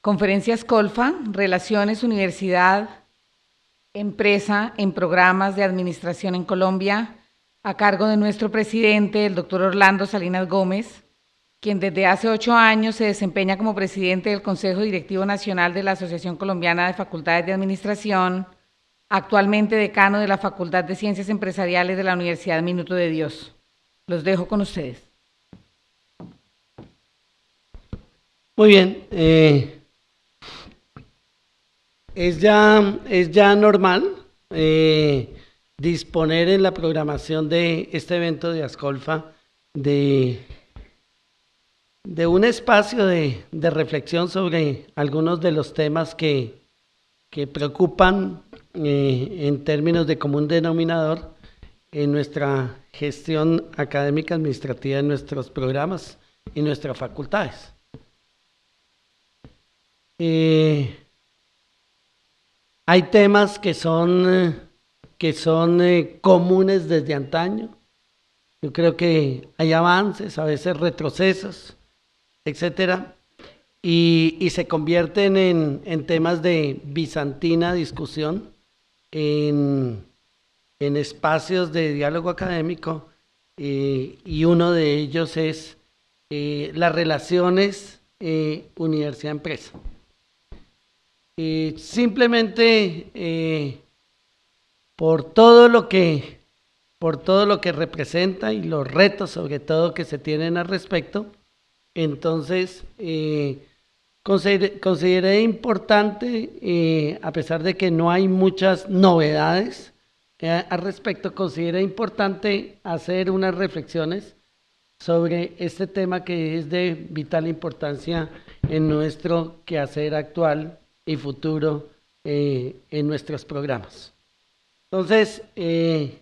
Conferencias Colfa, Relaciones Universidad-Empresa en Programas de Administración en Colombia, a cargo de nuestro presidente, el doctor Orlando Salinas Gómez, quien desde hace 8 años se desempeña como presidente del Consejo Directivo Nacional de la Asociación Colombiana de Facultades de Administración, actualmente decano de la Facultad de Ciencias Empresariales de la Universidad Minuto de Dios. Los dejo con ustedes. Muy bien, es ya normal disponer en la programación de este evento de Ascolfa de un espacio de reflexión sobre algunos de los temas que preocupan en términos de común denominador en nuestra gestión académica administrativa, en nuestros programas y nuestras facultades. Hay temas que son comunes desde antaño. Yo creo que hay avances, a veces retrocesos, etcétera, y se convierten en temas de bizantina discusión en espacios de diálogo académico, y uno de ellos es las relaciones universidad-empresa. Simplemente por todo lo que representa y los retos sobre todo que se tienen al respecto, entonces consideré importante, a pesar de que no hay muchas novedades al respecto, consideré importante hacer unas reflexiones sobre este tema que es de vital importancia en nuestro quehacer actual y futuro en nuestros programas. Entonces, he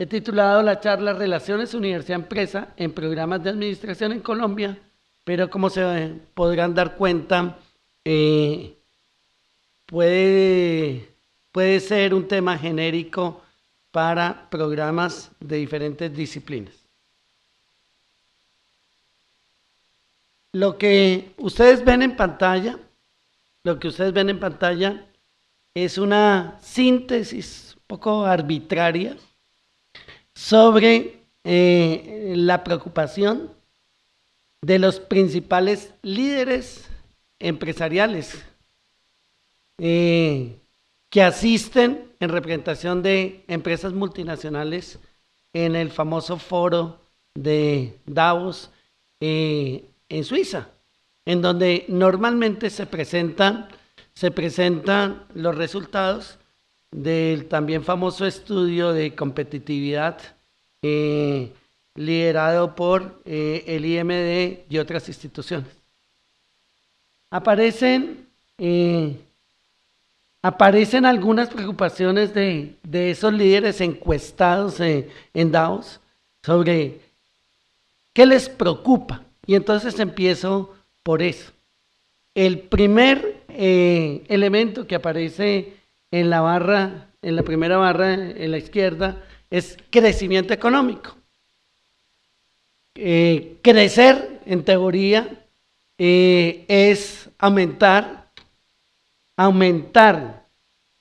titulado la charla Relaciones Universidad-Empresa en Programas de Administración en Colombia, pero como se podrán dar cuenta, puede ser un tema genérico para programas de diferentes disciplinas. Lo que ustedes ven en pantalla es una síntesis un poco arbitraria sobre la preocupación de los principales líderes empresariales que asisten en representación de empresas multinacionales en el famoso foro de Davos en Suiza, en donde normalmente se presentan los resultados del también famoso estudio de competitividad liderado por el IMD y otras instituciones. Aparecen algunas preocupaciones de esos líderes encuestados en Davos sobre qué les preocupa. Y entonces empiezo por eso. El primer elemento que aparece en la primera barra en la izquierda es crecimiento económico. Crecer, en teoría, es aumentar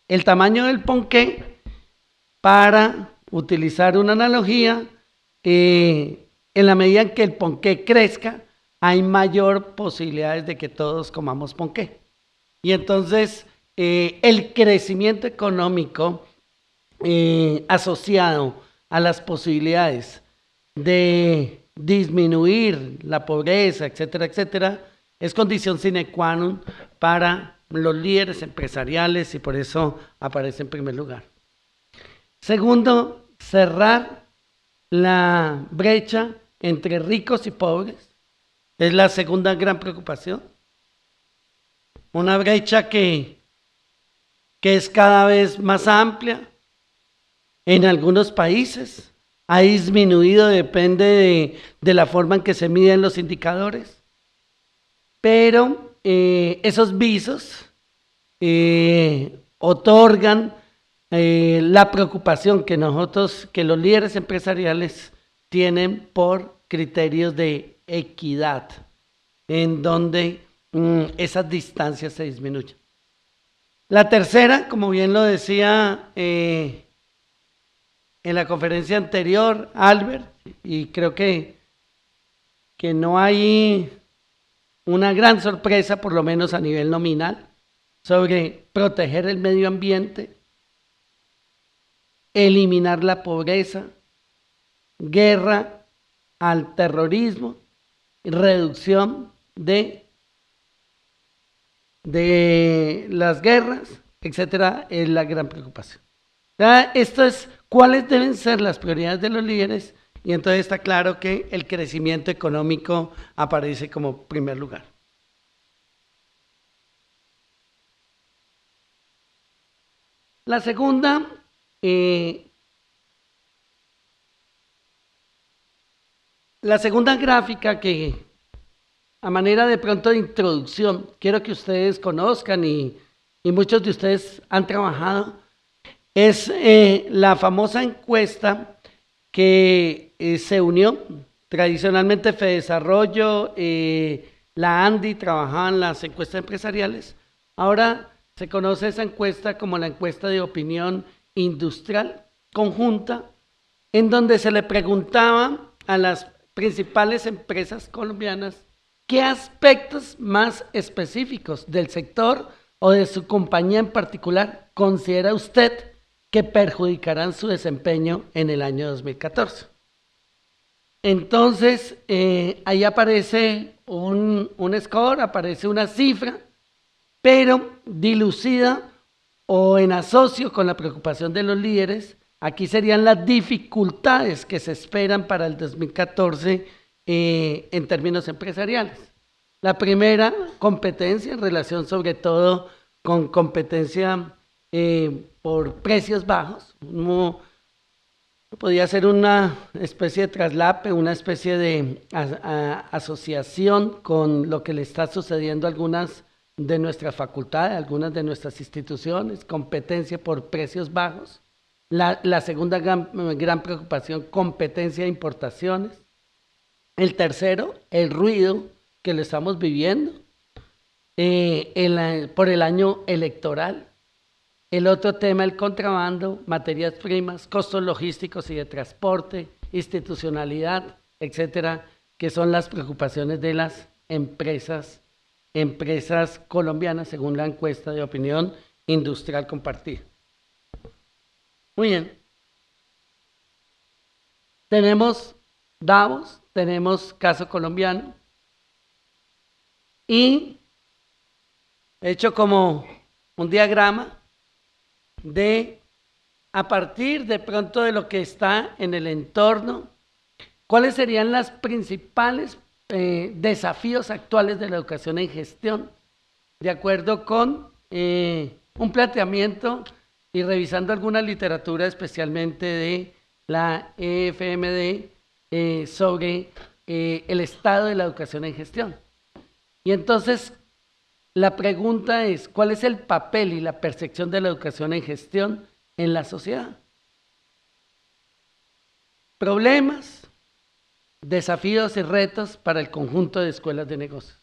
el tamaño del ponqué para utilizar una analogía. En la medida en que el ponqué crezca, hay mayor posibilidades de que todos comamos ponqué. Y entonces, el crecimiento económico asociado a las posibilidades de disminuir la pobreza, etcétera, etcétera, es condición sine qua non para los líderes empresariales y por eso aparece en primer lugar. Segundo, cerrar la brecha entre ricos y pobres es la segunda gran preocupación. Una brecha que es cada vez más amplia. En algunos países ha disminuido, depende de la forma en que se miden los indicadores. Pero esos visos otorgan la preocupación que los líderes empresariales tienen por criterios de equidad, en donde esas distancias se disminuyan. La tercera, como bien lo decía en la conferencia anterior, Albert, y creo que no hay una gran sorpresa, por lo menos a nivel nominal, sobre proteger el medio ambiente, eliminar la pobreza, guerra al terrorismo, reducción de las guerras, etcétera, es la gran preocupación. Esto es cuáles deben ser las prioridades de los líderes, y entonces está claro que el crecimiento económico aparece como primer lugar. La segunda, gráfica que a manera de pronto de introducción quiero que ustedes conozcan y muchos de ustedes han trabajado, es la famosa encuesta que se unió. Tradicionalmente FEDesarrollo, la ANDI trabajaban las encuestas empresariales. Ahora se conoce esa encuesta como la encuesta de opinión industrial conjunta, en donde se le preguntaba a las principales empresas colombianas qué aspectos más específicos del sector o de su compañía en particular considera usted que perjudicarán su desempeño en el año 2014. Entonces, ahí aparece un score, aparece una cifra, pero dilucida o en asocio con la preocupación de los líderes. Aquí serían las dificultades que se esperan para el 2014 en términos empresariales. La primera, competencia, en relación sobre todo con competencia por precios bajos. Podría ser una especie de traslape, una especie de asociación con lo que le está sucediendo a algunas de nuestras facultades, algunas de nuestras instituciones, competencia por precios bajos. La segunda gran preocupación, competencia de importaciones. El tercero, el ruido que lo estamos viviendo por el año electoral. El otro tema, el contrabando, materias primas, costos logísticos y de transporte, institucionalidad, etcétera, que son las preocupaciones de las empresas colombianas según la encuesta de opinión industrial compartida. Muy bien. Tenemos Davos, tenemos caso colombiano y he hecho como un diagrama de, a partir de pronto de lo que está en el entorno, cuáles serían los principales desafíos actuales de la educación en gestión, de acuerdo con un planteamiento y revisando alguna literatura, especialmente de la EFMD, sobre el estado de la educación en gestión. Y entonces, la pregunta es, ¿cuál es el papel y la percepción de la educación en gestión en la sociedad? Problemas, desafíos y retos para el conjunto de escuelas de negocios.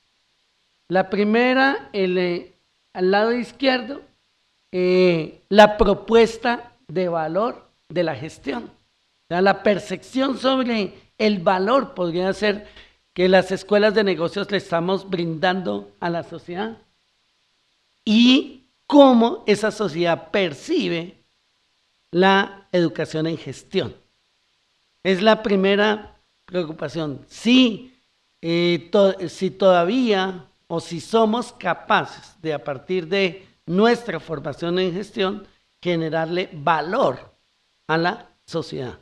La primera, al lado izquierdo, la propuesta de valor de la gestión. O sea, la percepción sobre el valor podría ser que las escuelas de negocios le estamos brindando a la sociedad y cómo esa sociedad percibe la educación en gestión. Es la primera preocupación. Si todavía o si somos capaces de, a partir de nuestra formación en gestión, generarle valor a la sociedad.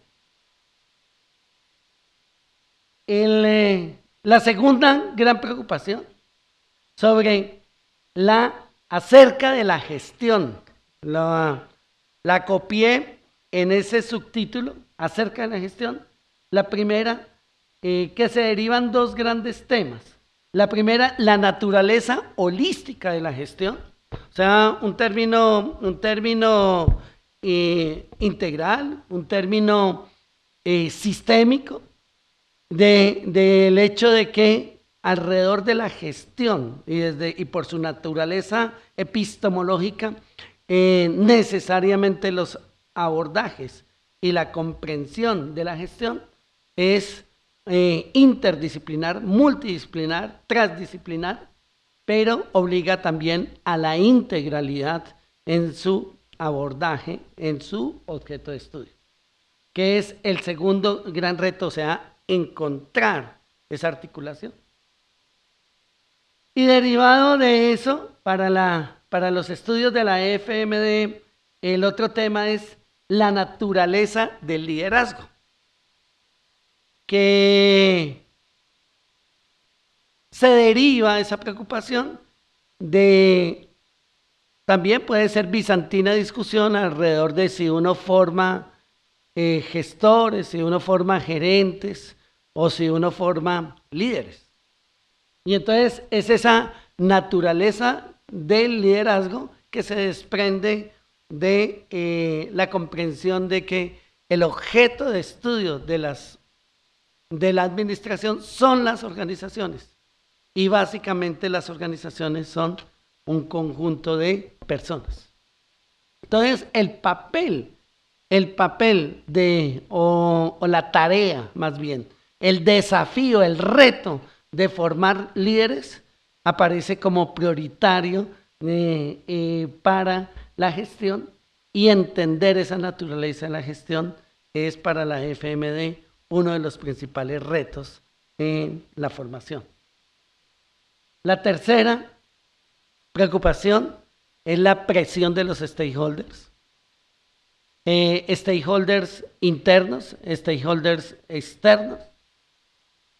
La segunda gran preocupación acerca de la gestión, la copié en ese subtítulo, acerca de la gestión. La primera, que se derivan dos grandes temas. La primera, la naturaleza holística de la gestión, o sea, un término integral, un término sistémico, del hecho de que alrededor de la gestión y por su naturaleza epistemológica, necesariamente los abordajes y la comprensión de la gestión es interdisciplinar, multidisciplinar, transdisciplinar, pero obliga también a la integralidad en su abordaje, en su objeto de estudio, que es el segundo gran reto, o sea, encontrar esa articulación. Y derivado de eso, para los estudios de la FMD, el otro tema es la naturaleza del liderazgo, que se deriva esa preocupación de, también puede ser bizantina discusión alrededor de si uno forma gestores, si uno forma gerentes o si uno forma líderes. Y entonces es esa naturaleza del liderazgo que se desprende de la comprensión de que el objeto de estudio de la administración son las organizaciones. Y básicamente las organizaciones son un conjunto de personas. Entonces el papel o la tarea más bien, el desafío, el reto de formar líderes aparece como prioritario para la gestión, y entender esa naturaleza de la gestión es para la FMD uno de los principales retos en la formación. La tercera preocupación es la presión de los stakeholders. Stakeholders internos, stakeholders externos.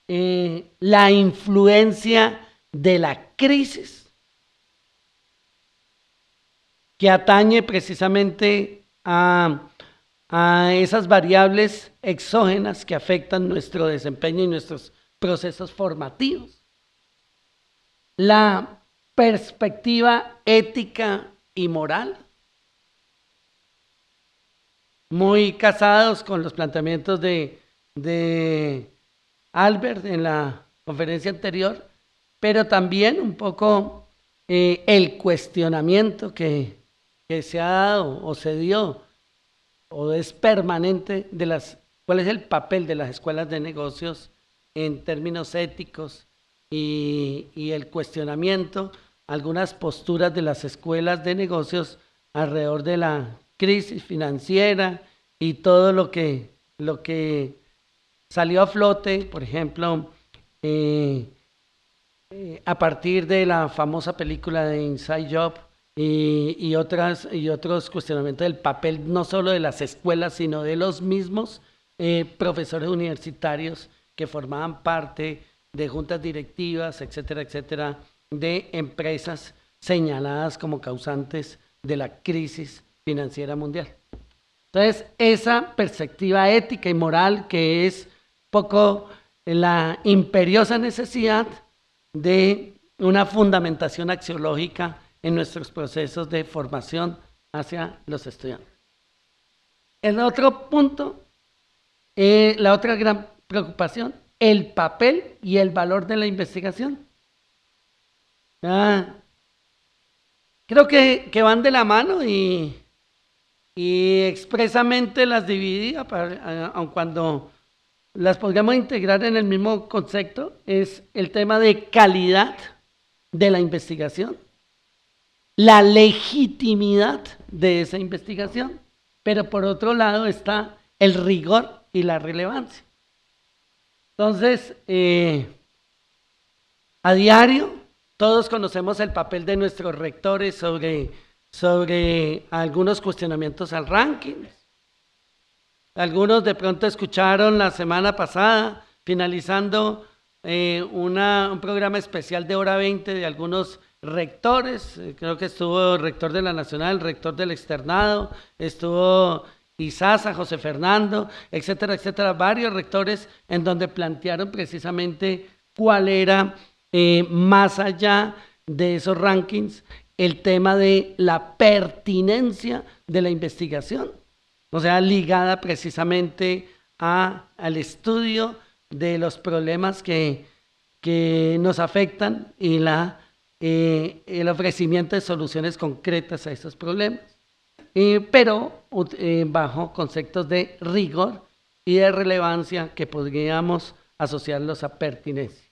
La influencia de la crisis que atañe precisamente a esas variables exógenas que afectan nuestro desempeño y nuestros procesos formativos. La perspectiva ética y moral, muy casados con los planteamientos de Albert en la conferencia anterior, pero también un poco el cuestionamiento que se ha dado o se dio o es permanente de cuál es el papel de las escuelas de negocios en términos éticos y el cuestionamiento, algunas posturas de las escuelas de negocios alrededor de la crisis financiera y todo lo que salió a flote, por ejemplo, a partir de la famosa película de Inside Job y otros cuestionamientos del papel no solo de las escuelas, sino de los mismos profesores universitarios que formaban parte de juntas directivas, etcétera, etcétera, de empresas señaladas como causantes de la crisis financiera mundial. Entonces, esa perspectiva ética y moral que es poco la imperiosa necesidad de una fundamentación axiológica en nuestros procesos de formación hacia los estudiantes. El otro punto, la otra gran preocupación, el papel y el valor de la investigación. Creo que van de la mano y expresamente las dividí, aun cuando las podríamos integrar en el mismo concepto, es el tema de calidad de la investigación, la legitimidad de esa investigación, pero por otro lado está el rigor y la relevancia. Entonces, a diario, todos conocemos el papel de nuestros rectores sobre algunos cuestionamientos al ranking. Algunos de pronto escucharon la semana pasada, finalizando un programa especial de hora 20 de algunos rectores. Creo que estuvo el rector de la Nacional, el rector del Externado, estuvo Isaza, José Fernando, etcétera, etcétera, varios rectores en donde plantearon precisamente cuál era, más allá de esos rankings, el tema de la pertinencia de la investigación, o sea, ligada precisamente al estudio de los problemas que que nos afectan y el ofrecimiento de soluciones concretas a estos problemas, pero bajo conceptos de rigor y de relevancia que podríamos asociarlos a pertinencia.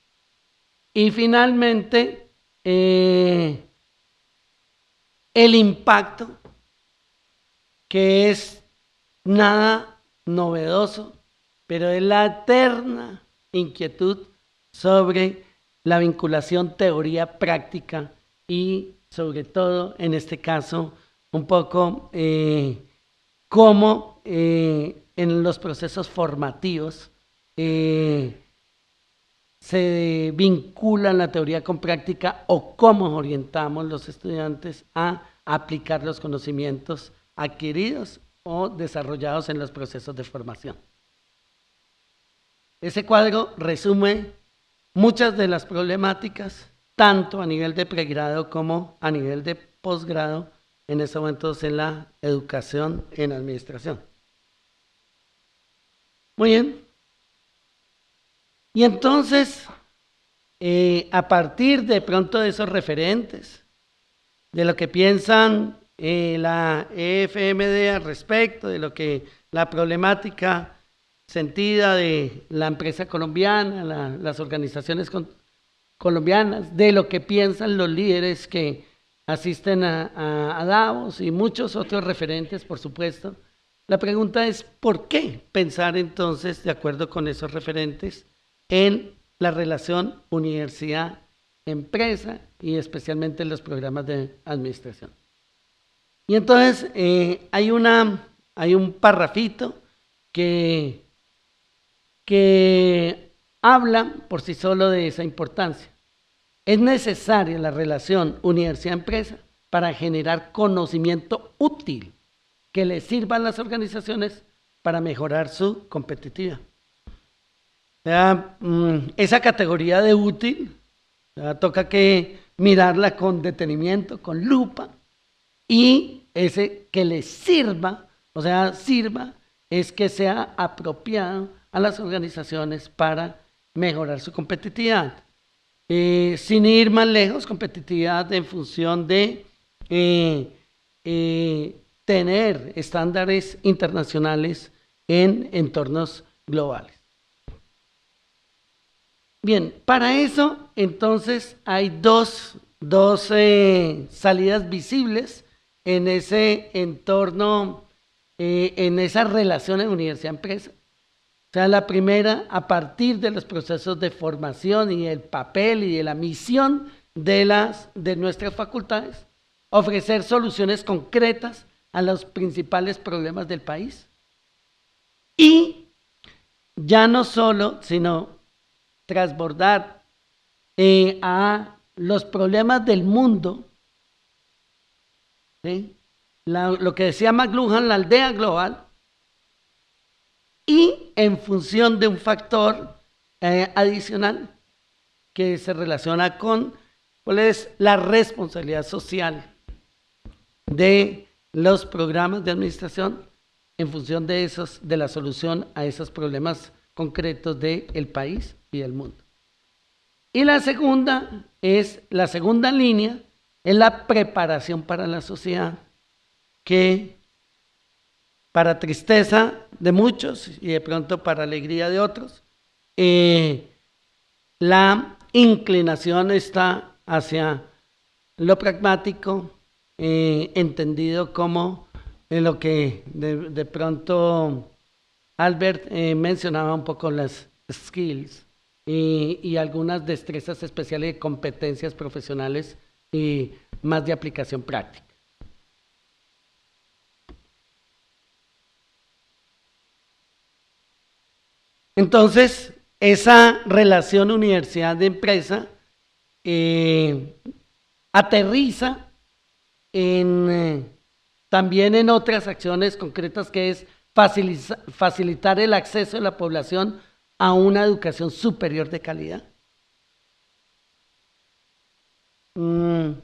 Y finalmente, el impacto, que es nada novedoso, pero es la eterna inquietud sobre la vinculación teoría-práctica y sobre todo, en este caso, un poco cómo en los procesos formativos se vincula la teoría con práctica o cómo orientamos los estudiantes a aplicar los conocimientos adquiridos o desarrollados en los procesos de formación. Ese cuadro resume muchas de las problemáticas, tanto a nivel de pregrado como a nivel de posgrado, en estos momentos en la educación en administración. Muy bien. Y entonces, a partir de pronto de esos referentes, de lo que piensan la EFMD al respecto, de lo que la problemática sentida de la empresa colombiana, las organizaciones colombianas, de lo que piensan los líderes que asisten a Davos y muchos otros referentes, por supuesto. La pregunta es, ¿por qué pensar entonces, de acuerdo con esos referentes, en la relación universidad-empresa y especialmente en los programas de administración? Y entonces hay un parrafito que habla por sí solo de esa importancia. Es necesaria la relación universidad-empresa para generar conocimiento útil que le sirva a las organizaciones para mejorar su competitividad. Esa categoría de útil, toca que mirarla con detenimiento, con lupa, y ese que le sirva, o sea, sirva, es que sea apropiado a las organizaciones para mejorar su competitividad. Sin ir más lejos, competitividad en función de tener estándares internacionales en entornos globales. Bien, para eso entonces hay dos salidas visibles en ese entorno, en esa relación de universidad-empresa. O sea, la primera, a partir de los procesos de formación y el papel y de la misión de nuestras facultades, ofrecer soluciones concretas a los principales problemas del país. Y ya no solo, sino transbordar a los problemas del mundo, ¿sí? Lo que decía McLuhan, la aldea global, y en función de un factor adicional que se relaciona con cuál es la responsabilidad social de los programas de administración en función de la solución a esos problemas concretos del país y del mundo. Y la segunda línea es la preparación para la sociedad, que para tristeza de muchos y de pronto para alegría de otros, la inclinación está hacia lo pragmático, entendido como lo que de pronto Albert mencionaba un poco las skills y algunas destrezas especiales de competencias profesionales y más de aplicación práctica. Entonces, esa relación universidad-empresa aterriza también en otras acciones concretas, que es facilitar el acceso de la población a una educación superior de calidad. En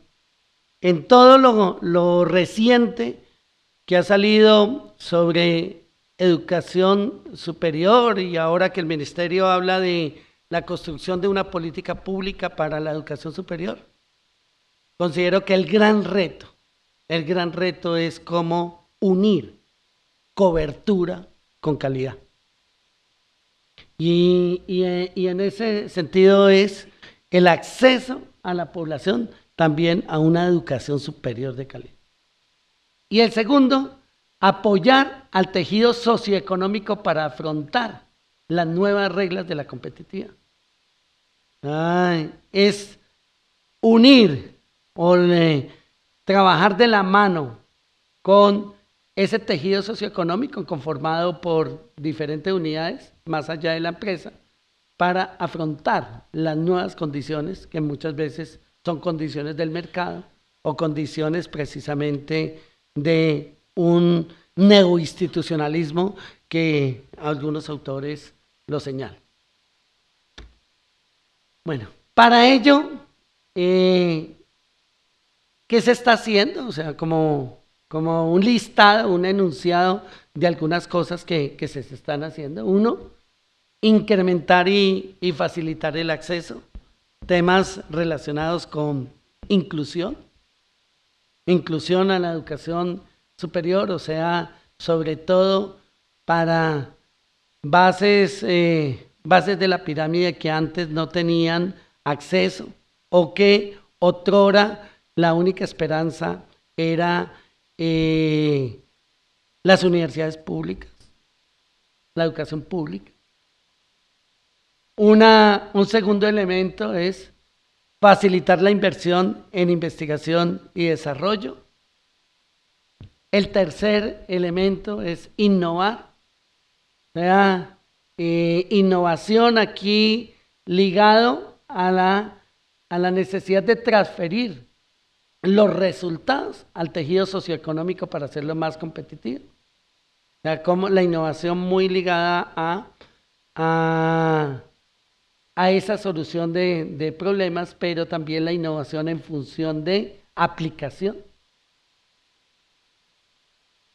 todo lo reciente que ha salido sobre educación superior, y ahora que el ministerio habla de la construcción de una política pública para la educación superior. Considero que el gran reto es cómo unir cobertura con calidad. Y en ese sentido es el acceso a la población también a una educación superior de calidad. Y el segundo, apoyar al tejido socioeconómico para afrontar las nuevas reglas de la competitividad. Es unir o trabajar de la mano con ese tejido socioeconómico conformado por diferentes unidades más allá de la empresa para afrontar las nuevas condiciones que muchas veces son condiciones del mercado o condiciones precisamente de un neoinstitucionalismo que algunos autores lo señalan. Bueno, para ello, ¿qué se está haciendo? O sea, como un listado, un enunciado de algunas cosas que se están haciendo. Uno, incrementar y facilitar el acceso. Temas relacionados con inclusión a la educación superior, o sea, sobre todo para bases de la pirámide que antes no tenían acceso o que otrora la única esperanza era las universidades públicas, la educación pública. Un segundo elemento es facilitar la inversión en investigación y desarrollo. El tercer elemento es innovar. O sea, innovación aquí ligado a la necesidad de transferir los resultados al tejido socioeconómico para hacerlo más competitivo. O sea, como la innovación muy ligada a esa solución de problemas, pero también la innovación en función de aplicación.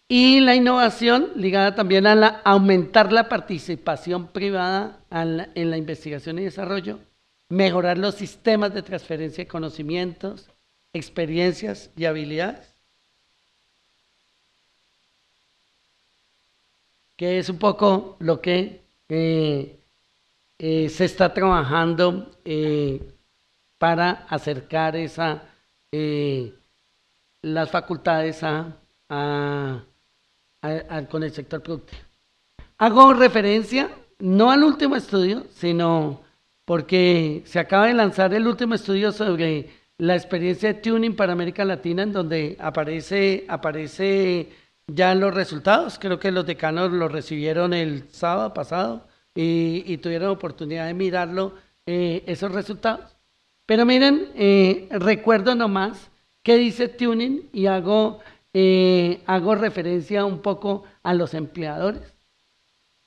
Y la innovación ligada también a aumentar la participación privada en la investigación y desarrollo, mejorar los sistemas de transferencia de conocimientos, experiencias y habilidades, que es un poco lo que se está trabajando para acercar las facultades con el sector productivo. Hago referencia no al último estudio, sino porque se acaba de lanzar el último estudio sobre la experiencia de tuning para América Latina, en donde aparece ya los resultados. Creo que los decanos lo recibieron el sábado pasado y tuvieron oportunidad de mirarlo, esos resultados. Pero miren, recuerdo nomás qué dice tuning y hago referencia un poco a los empleadores.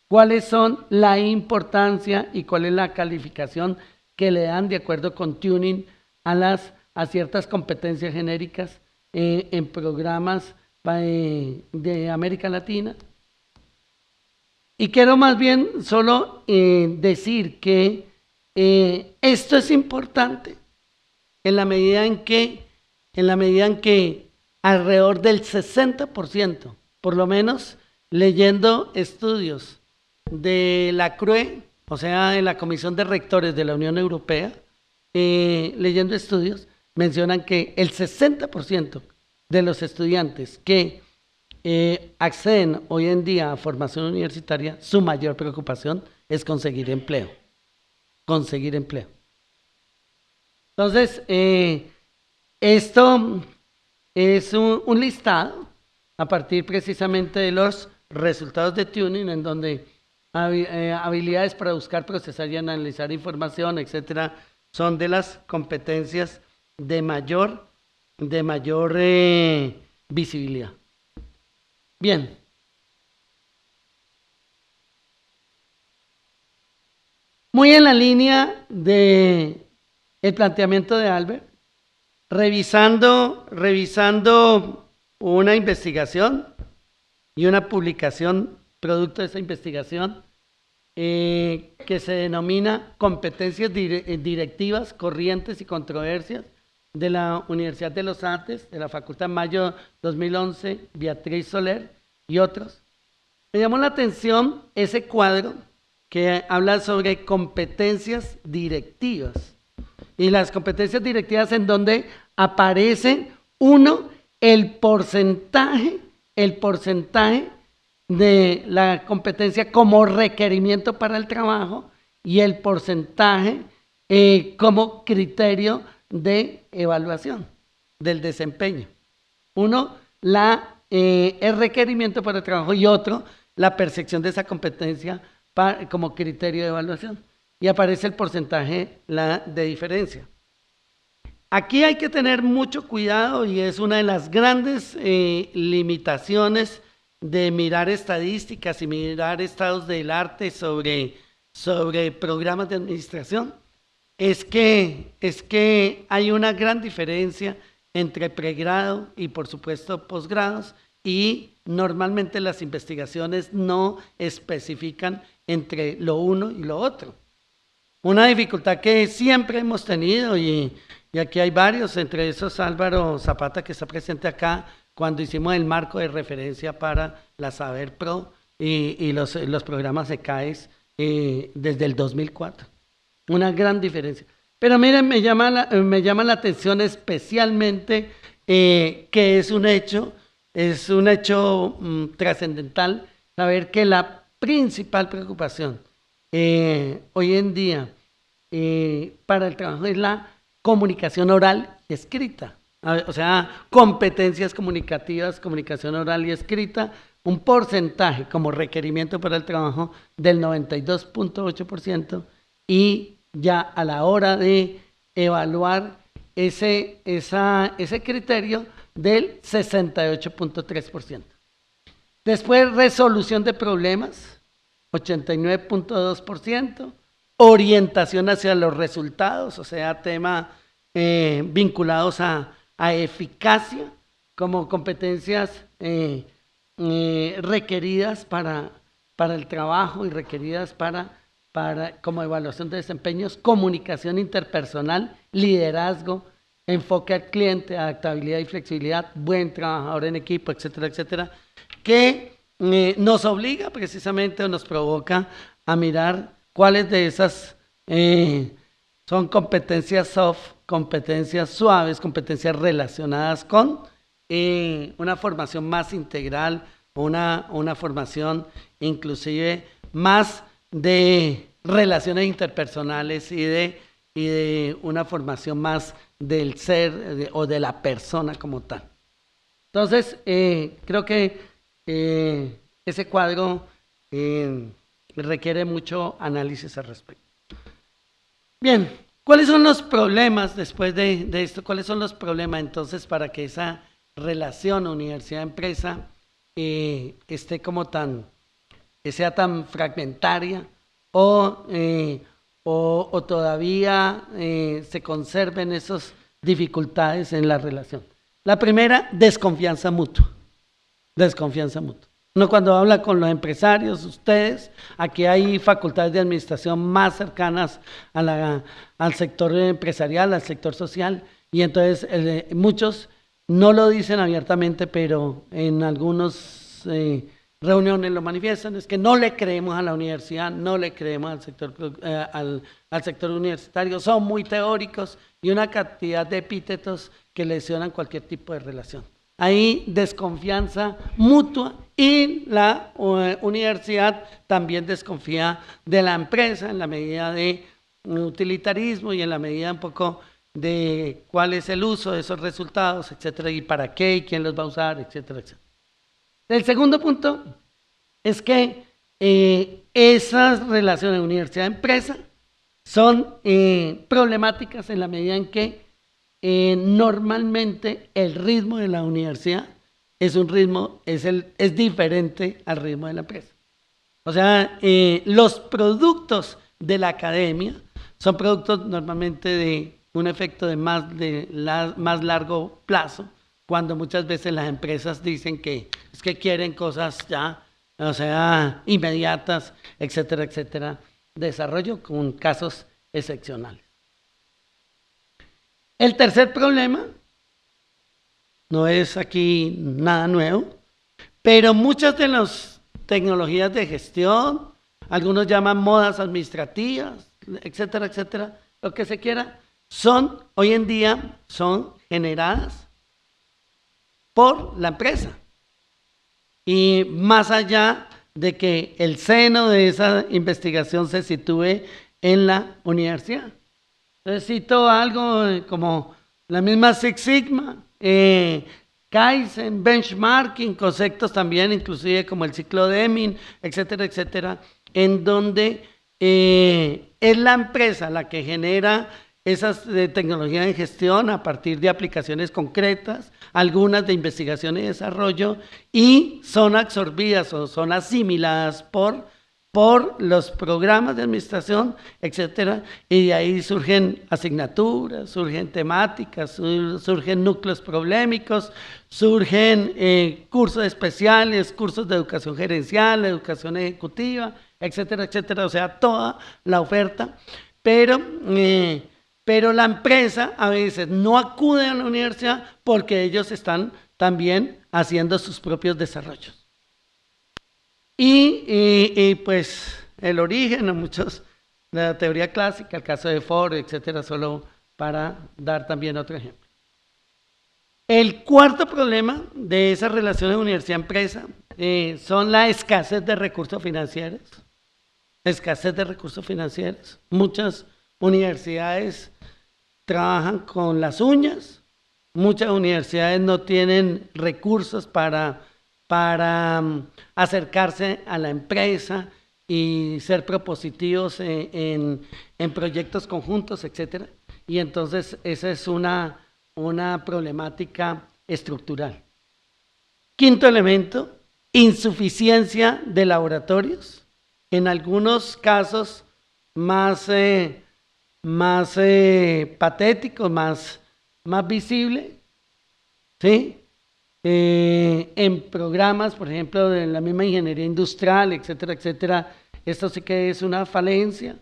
¿Cuáles son la importancia y cuál es la calificación que le dan de acuerdo con tuning a ciertas competencias genéricas en programas de América Latina? Y quiero más bien solo decir que esto es importante en la medida en que alrededor del 60%, por lo menos leyendo estudios de la CRUE, o sea, de la Comisión de Rectores de la Unión Europea, leyendo estudios, mencionan que el 60% de los estudiantes que acceden hoy en día a formación universitaria, su mayor preocupación es conseguir empleo. Entonces, esto es un listado a partir precisamente de los resultados de tuning, en donde habilidades para buscar, procesar y analizar información, etcétera, son de las competencias de mayor visibilidad. Bien. Muy en la línea de el planteamiento de Albert, revisando una investigación y una publicación producto de esa investigación, que se denomina Competencias Directivas, Corrientes y Controversias de la Universidad de los Andes, de la Facultad Mayo 2011, Beatriz Soler y otros. Me llamó la atención ese cuadro que habla sobre competencias directivas. Y las competencias directivas en donde aparece el porcentaje de la competencia como requerimiento para el trabajo y el porcentaje como criterio de evaluación del desempeño. Uno, el requerimiento para el trabajo y otro, la percepción de esa competencia como criterio de evaluación. Y aparece el porcentaje de diferencia. Aquí hay que tener mucho cuidado y es una de las grandes limitaciones de mirar estadísticas y mirar estados del arte sobre programas de administración. Es que hay una gran diferencia entre pregrado y por supuesto posgrados y normalmente las investigaciones no especifican entre lo uno y lo otro. Una dificultad que siempre hemos tenido y aquí hay varios, entre esos Álvaro Zapata que está presente acá, cuando hicimos el marco de referencia para la Saber Pro y los programas ECAES desde el 2004. Una gran diferencia. Pero miren, me llama la atención especialmente que es un hecho trascendental saber que la principal preocupación hoy en día para el trabajo es la comunicación oral y escrita. O sea, competencias comunicativas, comunicación oral y escrita, un porcentaje como requerimiento para el trabajo del 92.8% y ya a la hora de evaluar ese criterio del 68.3%. Después, resolución de problemas, 89.2%, orientación hacia los resultados, o sea, temas vinculados a eficacia como competencias requeridas para el trabajo y requeridas como evaluación de desempeños, comunicación interpersonal, liderazgo, enfoque al cliente, adaptabilidad y flexibilidad, buen trabajador en equipo, etcétera, etcétera, que nos obliga precisamente o nos provoca a mirar cuáles de esas son competencias soft, competencias suaves, competencias relacionadas con una formación más integral, una formación inclusive más de relaciones interpersonales y de una formación más del ser o de la persona como tal. Entonces, creo que ese cuadro requiere mucho análisis al respecto. Bien, ¿cuáles son los problemas después de esto? ¿Cuáles son los problemas entonces para que esa relación universidad-empresa sea tan fragmentaria o todavía se conserven esas dificultades en la relación? La primera, desconfianza mutua. Desconfianza mutua. Uno cuando habla con los empresarios, ustedes, aquí hay facultades de administración más cercanas al sector empresarial, al sector social, y entonces muchos no lo dicen abiertamente, pero en algunas reuniones lo manifiestan, es que no le creemos a la universidad, no le creemos al sector universitario, son muy teóricos y una cantidad de epítetos que lesionan cualquier tipo de relación. Hay desconfianza mutua y la universidad también desconfía de la empresa en la medida de utilitarismo y en la medida un poco de cuál es el uso de esos resultados, etcétera, y para qué y quién los va a usar, etcétera, etcétera. El segundo punto es que esas relaciones universidad-empresa son problemáticas en la medida en que normalmente el ritmo de la universidad es diferente al ritmo de la empresa. O sea, los productos de la academia son productos normalmente de un efecto de más largo plazo, cuando muchas veces las empresas dicen que es que quieren cosas ya o sea, inmediatas, etcétera, etcétera, desarrollo con casos excepcionales. El tercer problema, no es aquí nada nuevo, pero muchas de las tecnologías de gestión, algunos llaman modas administrativas, etcétera, etcétera, lo que se quiera, hoy en día son generadas por la empresa. Y más allá de que el seno de esa investigación se sitúe en la universidad. Entonces cito algo como la misma Six Sigma, Kaizen, benchmarking, conceptos también, inclusive como el ciclo Deming, etcétera, etcétera, en donde es la empresa la que genera esas tecnologías de gestión a partir de aplicaciones concretas, algunas de investigación y desarrollo, y son absorbidas o son asimiladas por los programas de administración, etcétera, y de ahí surgen asignaturas, surgen temáticas, surgen núcleos problemáticos, surgen cursos especiales, cursos de educación gerencial, educación ejecutiva, etcétera, etcétera, o sea, toda la oferta, pero la empresa a veces no acude a la universidad porque ellos están también haciendo sus propios desarrollos. Y pues el origen, muchos de la teoría clásica, el caso de Ford, etcétera, solo para dar también otro ejemplo. El cuarto problema de esa relación de universidad-empresa son la escasez de recursos financieros. Escasez de recursos financieros. Muchas universidades trabajan con las uñas, muchas universidades no tienen recursos para acercarse a la empresa y ser propositivos en proyectos conjuntos, etcétera. Y entonces esa es una problemática estructural. Quinto elemento, insuficiencia de laboratorios. En algunos casos más patético, más visible, ¿sí? En programas, por ejemplo, de la misma ingeniería industrial, etcétera, etcétera, esto sí que es una falencia,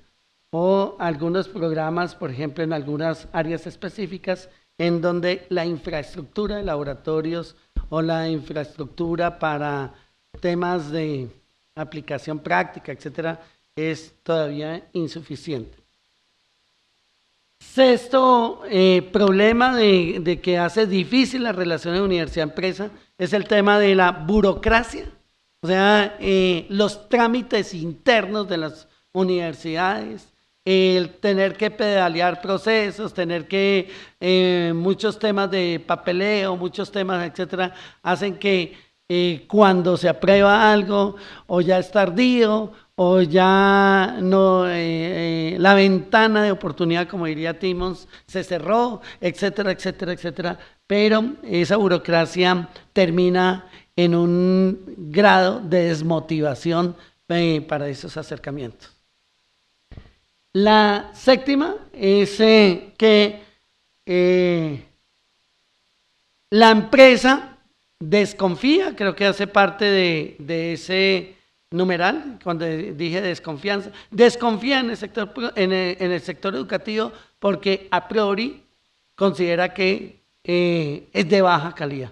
o algunos programas, por ejemplo, en algunas áreas específicas, en donde la infraestructura de laboratorios o la infraestructura para temas de aplicación práctica, etcétera, es todavía insuficiente. Sexto problema de que hace difícil la relación de universidad-empresa es el tema de la burocracia, o sea, los trámites internos de las universidades, el tener que pedalear procesos, tener que muchos temas de papeleo, muchos temas, etcétera, hacen que cuando se aprueba algo o ya es tardío o ya no, la ventana de oportunidad, como diría Timmons, se cerró, etcétera, etcétera, etcétera, pero esa burocracia termina en un grado de desmotivación para esos acercamientos. La séptima es que la empresa desconfía, creo que hace parte de ese numeral, cuando dije desconfianza, desconfía en el sector educativo porque a priori considera que es de baja calidad.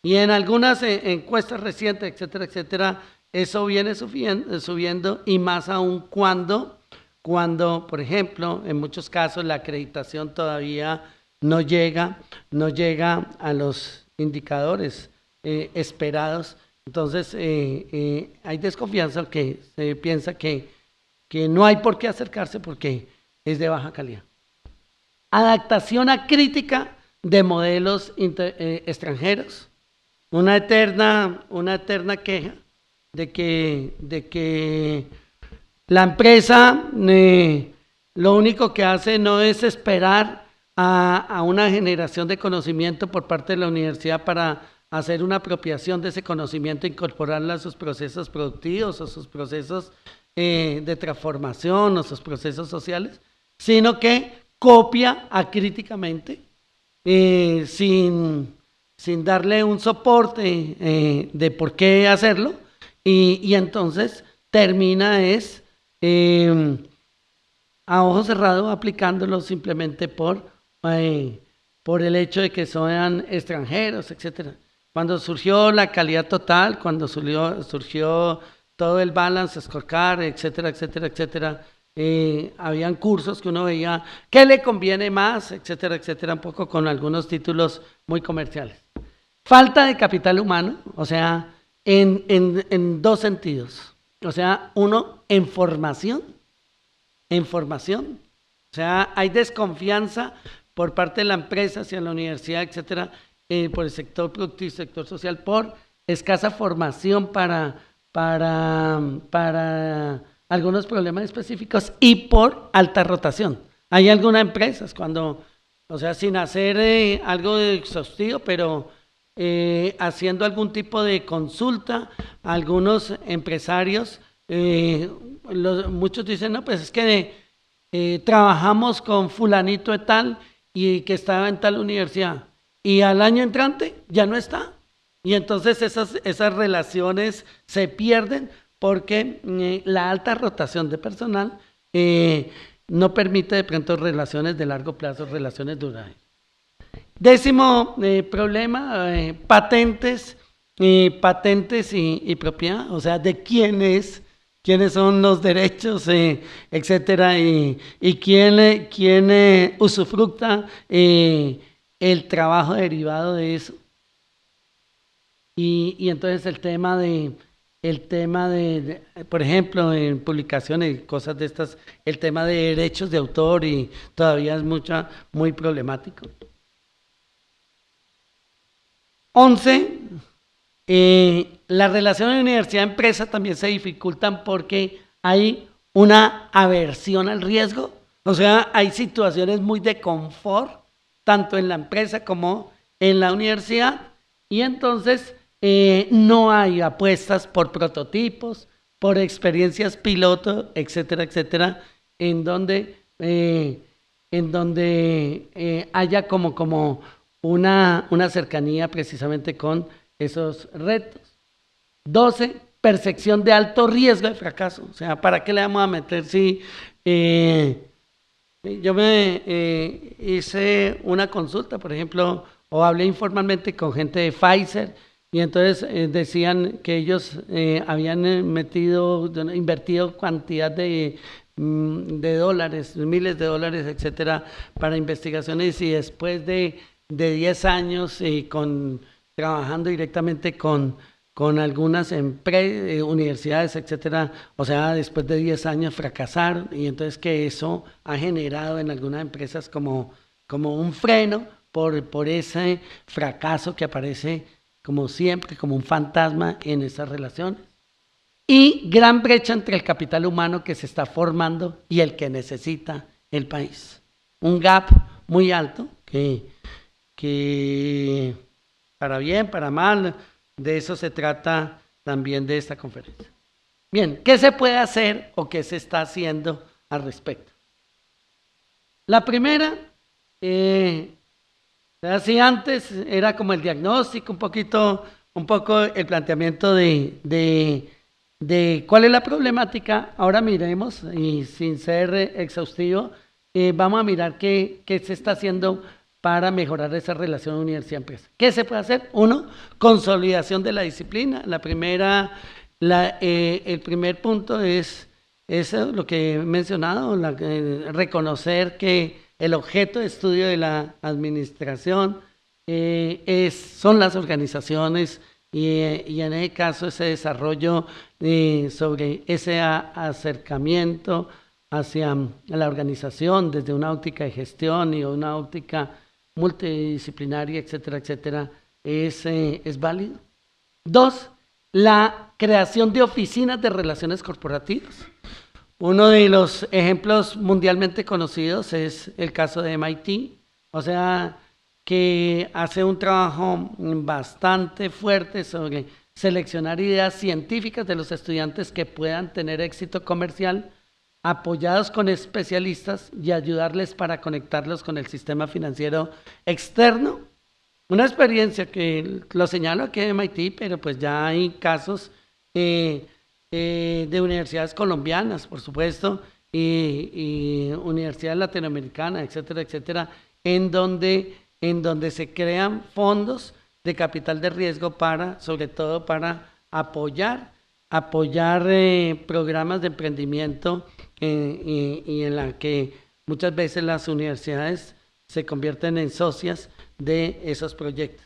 Y en algunas encuestas recientes, etcétera, etcétera, eso viene subiendo y más aún cuando, por ejemplo, en muchos casos la acreditación todavía no llega a los indicadores esperados. Entonces hay desconfianza, que se piensa que no hay por qué acercarse porque es de baja calidad. Adaptación a crítica de modelos extranjeros. Una eterna queja de que la empresa lo único que hace no es esperar a una generación de conocimiento por parte de la universidad para hacer una apropiación de ese conocimiento, incorporarlo a sus procesos productivos o sus procesos de transformación o sus procesos sociales, sino que copia acríticamente sin darle un soporte de por qué hacerlo, y entonces termina a ojo cerrado aplicándolo simplemente por el hecho de que sean extranjeros, etcétera. Cuando surgió la calidad total, cuando surgió todo el balance, scorecard, etcétera, etcétera, etcétera, habían cursos que uno veía qué le conviene más, etcétera, etcétera, un poco con algunos títulos muy comerciales. Falta de capital humano, o sea, en dos sentidos. O sea, uno, en formación, o sea, hay desconfianza por parte de la empresa hacia la universidad, etcétera, por el sector productivo y sector social, por escasa formación para algunos problemas específicos y por alta rotación. Hay algunas empresas cuando, o sea, sin hacer algo exhaustivo, pero haciendo algún tipo de consulta, algunos empresarios, muchos dicen, no, pues es que trabajamos con fulanito de tal y que estaba en tal universidad y al año entrante ya no está. Y entonces esas relaciones se pierden porque la alta rotación de personal no permite de pronto relaciones de largo plazo, relaciones duraderas. Décimo problema, patentes y propiedad, o sea, de quiénes son los derechos, etcétera, y quién usufructa el trabajo derivado de eso. Y entonces el tema de, por ejemplo, en publicaciones y cosas de estas, el tema de derechos de autor y todavía es muy problemático. 11, la relación de universidad-empresa también se dificultan porque hay una aversión al riesgo, o sea, hay situaciones muy de confort, tanto en la empresa como en la universidad, y entonces no hay apuestas por prototipos, por experiencias piloto, etcétera, etcétera, en donde haya como una cercanía precisamente con esos retos. 12, percepción de alto riesgo de fracaso. O sea, ¿para qué le vamos a meter si yo me hice una consulta, por ejemplo, o hablé informalmente con gente de Pfizer y entonces decían que ellos habían invertido cantidad de dólares, miles de dólares, etcétera, para investigaciones y después de 10 años trabajando directamente con algunas universidades, etcétera, o sea, después de 10 años fracasaron y entonces que eso ha generado en algunas empresas como un freno por ese fracaso que aparece como siempre, como un fantasma en esas relaciones. Y gran brecha entre el capital humano que se está formando y el que necesita el país. Un gap muy alto que para bien, para mal, de eso se trata también de esta conferencia. Bien, ¿qué se puede hacer o qué se está haciendo al respecto? La primera, así antes era como el diagnóstico, un poco el planteamiento de cuál es la problemática. Ahora miremos, y sin ser exhaustivo, vamos a mirar qué se está haciendo para mejorar esa relación universidad-empresa. ¿Qué se puede hacer? Uno, consolidación de la disciplina. El primer punto es lo que he mencionado, reconocer que el objeto de estudio de la administración son las organizaciones y en ese caso ese desarrollo sobre ese acercamiento hacia la organización desde una óptica de gestión y una óptica multidisciplinaria, etcétera, etcétera, es válido. 2, la creación de oficinas de relaciones corporativas. Uno de los ejemplos mundialmente conocidos es el caso de MIT, o sea, que hace un trabajo bastante fuerte sobre seleccionar ideas científicas de los estudiantes que puedan tener éxito comercial, apoyados con especialistas y ayudarles para conectarlos con el sistema financiero externo. Una experiencia que lo señalo aquí en MIT, pero pues ya hay casos de universidades colombianas, por supuesto, y universidades latinoamericanas, etcétera, etcétera, en donde se crean fondos de capital de riesgo para, sobre todo para apoyar programas de emprendimiento y en la que muchas veces las universidades se convierten en socias de esos proyectos.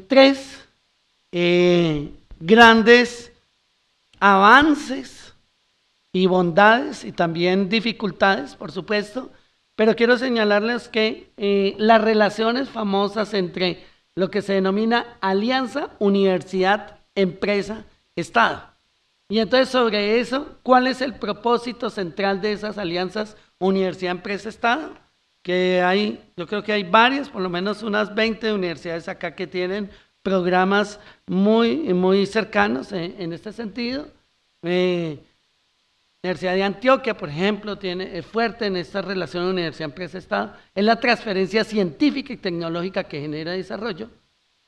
Tres grandes avances y bondades y también dificultades, por supuesto, pero quiero señalarles que las relaciones famosas entre lo que se denomina alianza, universidad, empresa, Estado. Y entonces sobre eso, ¿cuál es el propósito central de esas alianzas universidad, empresa, Estado? Que yo creo que hay varias, por lo menos unas 20 universidades acá que tienen programas muy cercanos en este sentido. Universidad de Antioquia, por ejemplo, es fuerte en esta relación universidad, empresa, Estado, es la transferencia científica y tecnológica que genera desarrollo.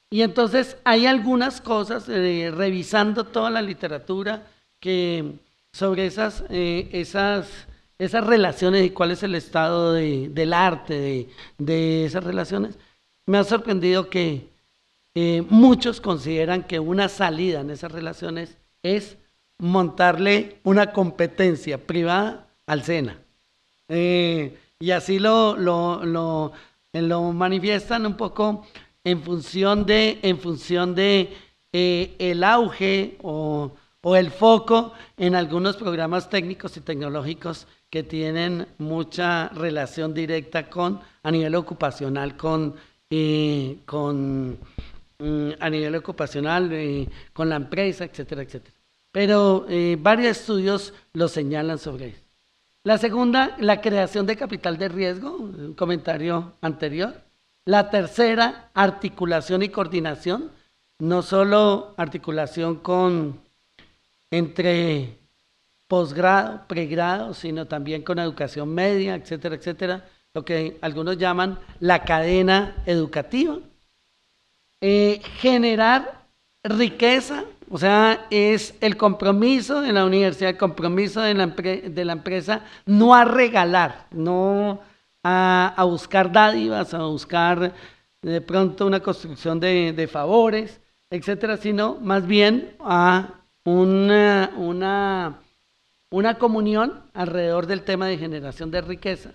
Y entonces hay algunas cosas, revisando toda la literatura sobre esas relaciones y cuál es el estado del arte de esas relaciones, me ha sorprendido que muchos consideran que una salida en esas relaciones es montarle una competencia privada al SENA. Y así lo manifiestan un poco en función de el auge o el foco en algunos programas técnicos y tecnológicos que tienen mucha relación directa a nivel ocupacional con la empresa, etcétera, etcétera. Pero varios estudios lo señalan sobre eso. La segunda, la creación de capital de riesgo, un comentario anterior. La tercera, articulación y coordinación, no solo articulación entre posgrado, pregrado, sino también con educación media, etcétera, etcétera, lo que algunos llaman la cadena educativa. Generar riqueza, o sea, es el compromiso de la universidad, el compromiso de la empresa, no a regalar, no a buscar dádivas, a buscar de pronto una construcción de favores, etcétera, sino más bien a una comunión alrededor del tema de generación de riqueza.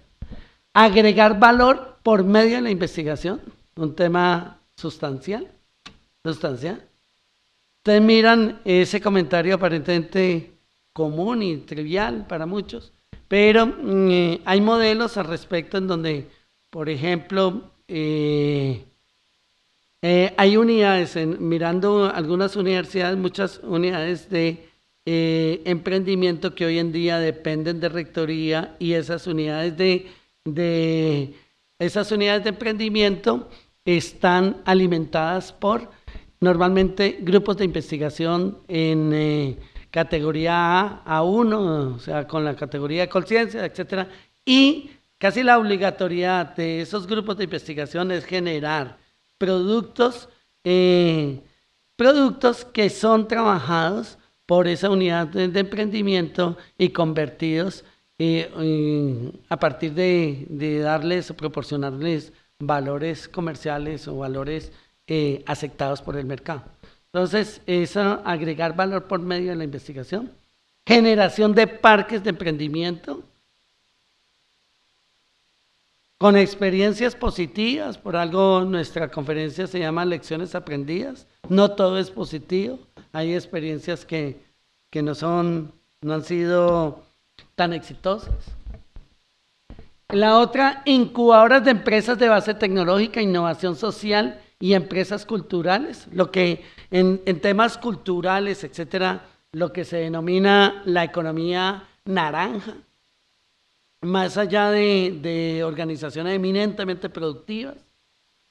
Agregar valor por medio de la investigación, un tema sustancial. Ustedes miran ese comentario aparentemente común y trivial para muchos, pero hay modelos al respecto en donde, por ejemplo, hay unidades, mirando algunas universidades, muchas unidades de emprendimiento que hoy en día dependen de rectoría, y esas unidades de emprendimiento están alimentadas por normalmente grupos de investigación en categoría A1, o sea, con la categoría de conciencia, etcétera, y casi la obligatoriedad de esos grupos de investigación es generar productos que son trabajados por esa unidad de emprendimiento y convertidos a partir de darles o proporcionarles valores comerciales o valores aceptados por el mercado. Entonces, eso, agregar valor por medio de la investigación, generación de parques de emprendimiento con experiencias positivas, por algo nuestra conferencia se llama Lecciones Aprendidas. No todo es positivo, hay experiencias que no han sido tan exitosas. La otra, incubadoras de empresas de base tecnológica, innovación social y empresas culturales, lo que en temas culturales, etcétera, lo que se denomina la economía naranja, más allá de organizaciones eminentemente productivas,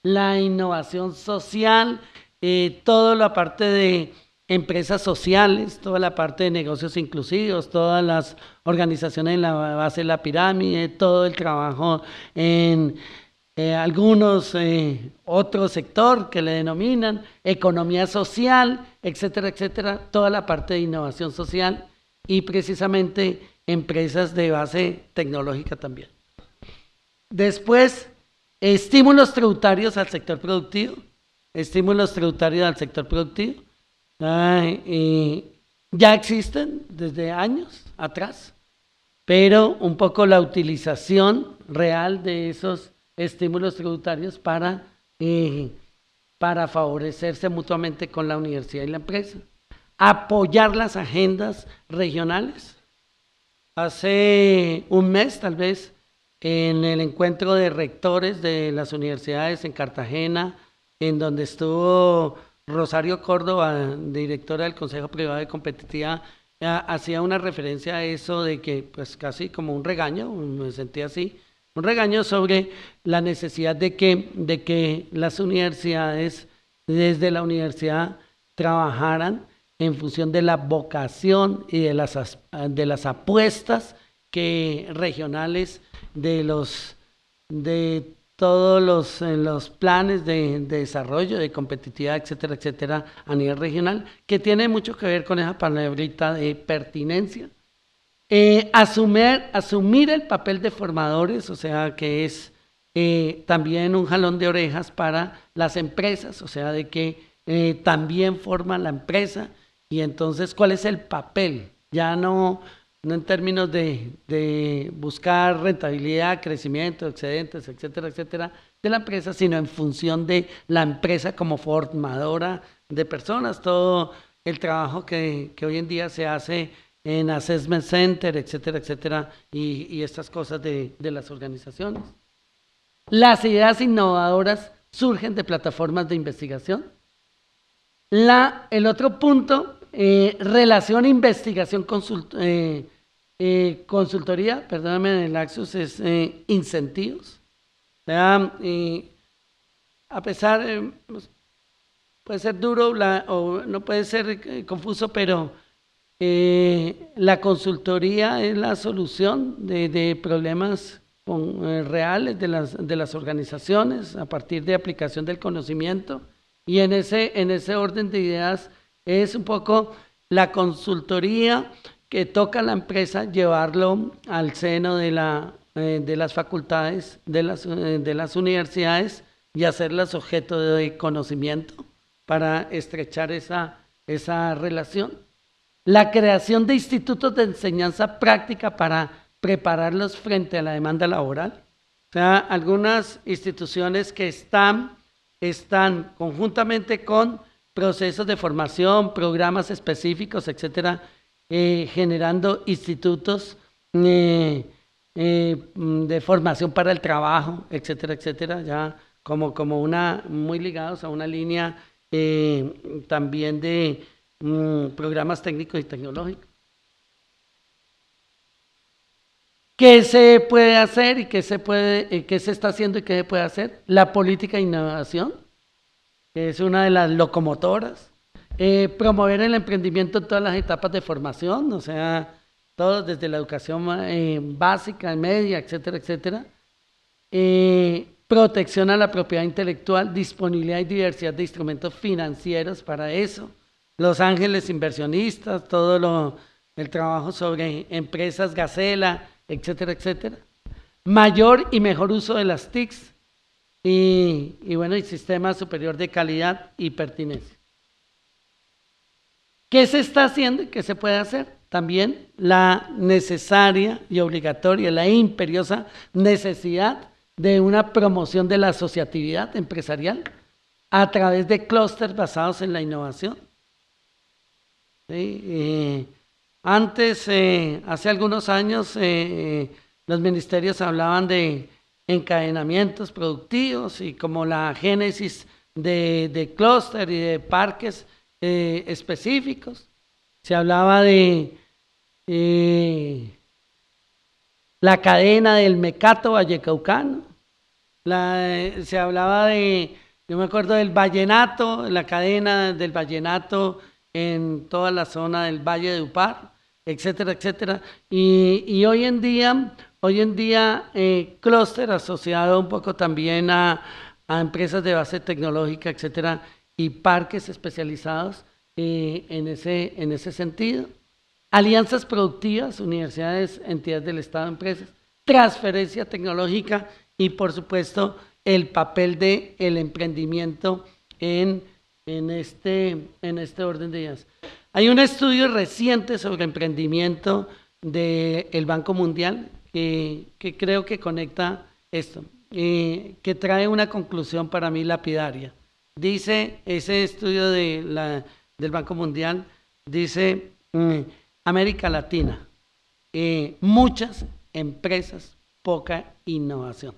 la innovación social, toda la parte de empresas sociales, toda la parte de negocios inclusivos, todas las organizaciones en la base de la pirámide, todo el trabajo en algunos otro sector que le denominan economía social, etcétera, etcétera, toda la parte de innovación social y precisamente empresas de base tecnológica también. Después, estímulos tributarios al sector productivo, estímulos tributarios al sector productivo, ya existen desde años atrás, pero un poco la utilización real de esos estímulos tributarios para favorecerse mutuamente con la universidad y la empresa. Apoyar las agendas regionales. Hace un mes, tal vez, en el encuentro de rectores de las universidades en Cartagena, en donde estuvo Rosario Córdoba, directora del Consejo Privado de Competitividad, hacía una referencia a eso de que, pues casi como un regaño, me sentí así, un regaño sobre la necesidad de que las universidades, desde la universidad, trabajaran en función de la vocación y de las apuestas regionales de todos los planes de desarrollo, de competitividad, etcétera, etcétera, a nivel regional, que tiene mucho que ver con esa palabrita de pertinencia. Asumir el papel de formadores, o sea, que es también un jalón de orejas para las empresas, o sea, de que también forman la empresa, y entonces, ¿cuál es el papel? Ya no en términos de buscar rentabilidad, crecimiento, excedentes, etcétera, etcétera, de la empresa, sino en función de la empresa como formadora de personas, todo el trabajo que hoy en día se hace en Assessment Center, etcétera, etcétera, y estas cosas de las organizaciones. Las ideas innovadoras surgen de plataformas de investigación. El otro punto, relación investigación consultoría, perdóname el lapsus, es incentivos. A pesar, puede ser duro o no puede ser confuso, pero la consultoría es la solución de problemas reales de las organizaciones a partir de aplicación del conocimiento, y en ese orden de ideas es un poco la consultoría que toca a la empresa llevarlo al seno de las facultades, de las universidades, y hacerlas objeto de conocimiento para estrechar esa relación. La creación de institutos de enseñanza práctica para prepararlos frente a la demanda laboral. O sea, algunas instituciones que están conjuntamente con procesos de formación, programas específicos, etcétera, generando institutos de formación para el trabajo, etcétera, etcétera, ya como muy ligados a una línea también de programas técnicos y tecnológicos. ¿Qué se puede hacer y qué se está haciendo y qué se puede hacer? La política de innovación, que es una de las locomotoras. Promover el emprendimiento en todas las etapas de formación, o sea, todo desde la educación básica, media, etcétera, etcétera. Protección a la propiedad intelectual, disponibilidad y diversidad de instrumentos financieros para eso. Los ángeles inversionistas, todo el trabajo sobre empresas Gacela, etcétera, etcétera. Mayor y mejor uso de las TICs y bueno, el sistema superior de calidad y pertinencia. ¿Qué se está haciendo y qué se puede hacer? También la necesaria y obligatoria, la imperiosa necesidad de una promoción de la asociatividad empresarial a través de clústeres basados en la innovación. ¿Sí? Antes, hace algunos años, los ministerios hablaban de encadenamientos productivos y como la génesis de clúster y de parques específicos. Se hablaba de la cadena del mecato vallecaucano, se hablaba yo me acuerdo del vallenato, la cadena del vallenato en toda la zona del Valle de Upar, etcétera, etcétera. Y hoy en día, clúster asociado un poco también a empresas de base tecnológica, etcétera, y parques especializados en ese sentido. Alianzas productivas, universidades, entidades del Estado, empresas, transferencia tecnológica y, por supuesto, el papel del emprendimiento en este orden de ideas. Hay un estudio reciente sobre emprendimiento del Banco Mundial que creo que conecta esto, que trae una conclusión para mí lapidaria. Dice, ese estudio del Banco Mundial, dice, América Latina, muchas empresas, poca innovación.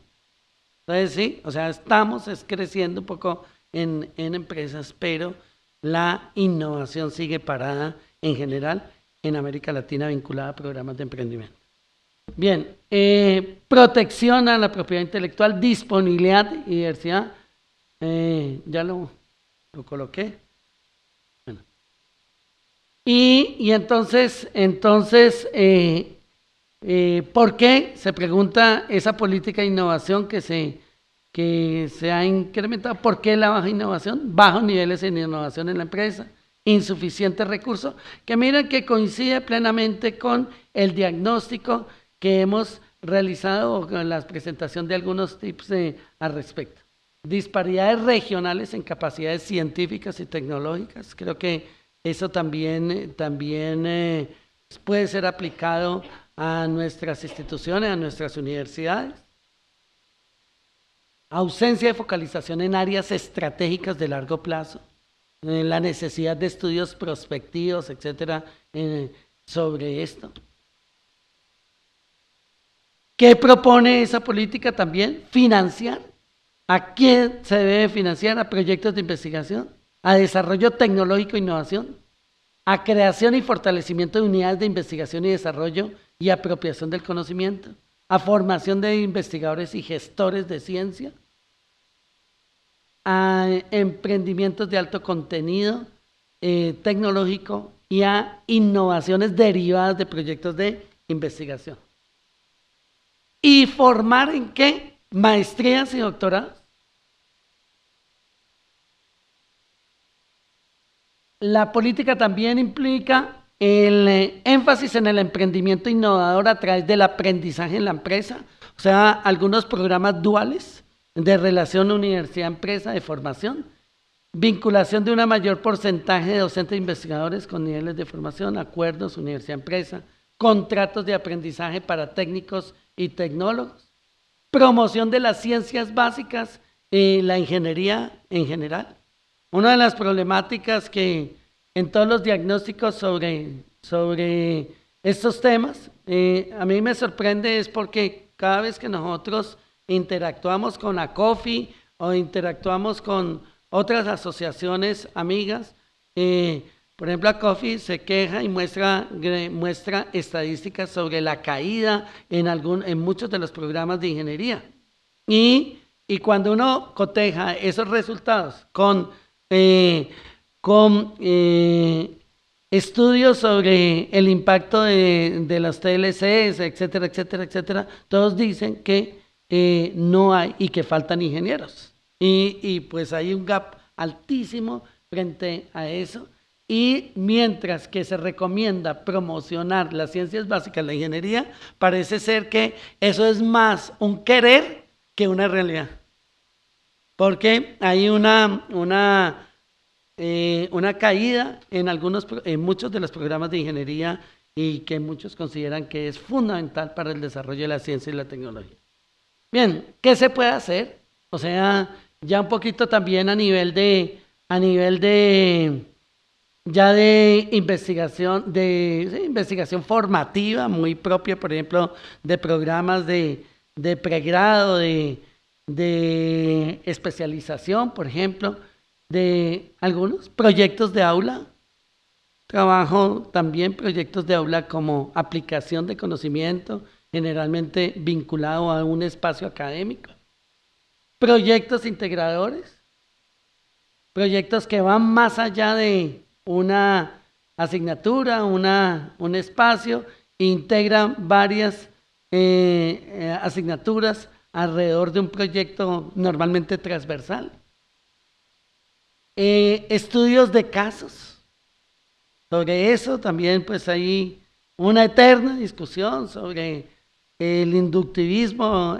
Entonces sí, o sea, estamos creciendo un poco en empresas, pero la innovación sigue parada en general en América Latina vinculada a programas de emprendimiento. Bien, protección a la propiedad intelectual, disponibilidad y diversidad, ya lo coloqué. Bueno. Y entonces ¿por qué? Se pregunta esa política de innovación que se ha incrementado. ¿Por qué la baja innovación? Bajos niveles de innovación en la empresa, insuficientes recursos, que miren que coincide plenamente con el diagnóstico que hemos realizado con la presentación de algunos tips al respecto. Disparidades regionales en capacidades científicas y tecnológicas. Creo que eso también puede ser aplicado a nuestras instituciones, a nuestras universidades. Ausencia de focalización en áreas estratégicas de largo plazo, la necesidad de estudios prospectivos, etcétera, sobre esto. ¿Qué propone esa política también? Financiar. ¿A quién se debe financiar? A proyectos de investigación, a desarrollo tecnológico e innovación, a creación y fortalecimiento de unidades de investigación y desarrollo y apropiación del conocimiento, a formación de investigadores y gestores de ciencia, a emprendimientos de alto contenido tecnológico y a innovaciones derivadas de proyectos de investigación. ¿Y formar en qué? Maestrías y doctorados. La política también implica el énfasis en el emprendimiento innovador a través del aprendizaje en la empresa, o sea, algunos programas duales de relación universidad-empresa de formación, vinculación de un mayor porcentaje de docentes e investigadores con niveles de formación, acuerdos universidad-empresa, contratos de aprendizaje para técnicos y tecnólogos, promoción de las ciencias básicas y la ingeniería en general. Una de las problemáticas que en todos los diagnósticos sobre estos temas, a mí me sorprende es porque cada vez que nosotros interactuamos con ACOFI o interactuamos con otras asociaciones amigas, por ejemplo, ACOFI se queja y muestra estadísticas sobre la caída en muchos de los programas de ingeniería. Y cuando uno coteja esos resultados con estudios sobre el impacto de las TLCs, etcétera, etcétera, etcétera, todos dicen que no hay y que faltan ingenieros. Y pues hay un gap altísimo frente a eso. Y mientras que se recomienda promocionar las ciencias básicas, la ingeniería, parece ser que eso es más un querer que una realidad. Porque hay una caída en muchos de los programas de ingeniería y que muchos consideran que es fundamental para el desarrollo de la ciencia y la tecnología. Bien, ¿qué se puede hacer? O sea, ya un poquito también a nivel de investigación formativa, muy propia, por ejemplo, de programas de pregrado, de especialización, por ejemplo, de algunos proyectos de aula. Trabajo también proyectos de aula como aplicación de conocimiento, generalmente vinculado a un espacio académico. Proyectos integradores, proyectos que van más allá de una asignatura, un espacio, integra varias asignaturas alrededor de un proyecto normalmente transversal. Estudios de casos. Sobre eso también pues hay una eterna discusión sobre el inductivismo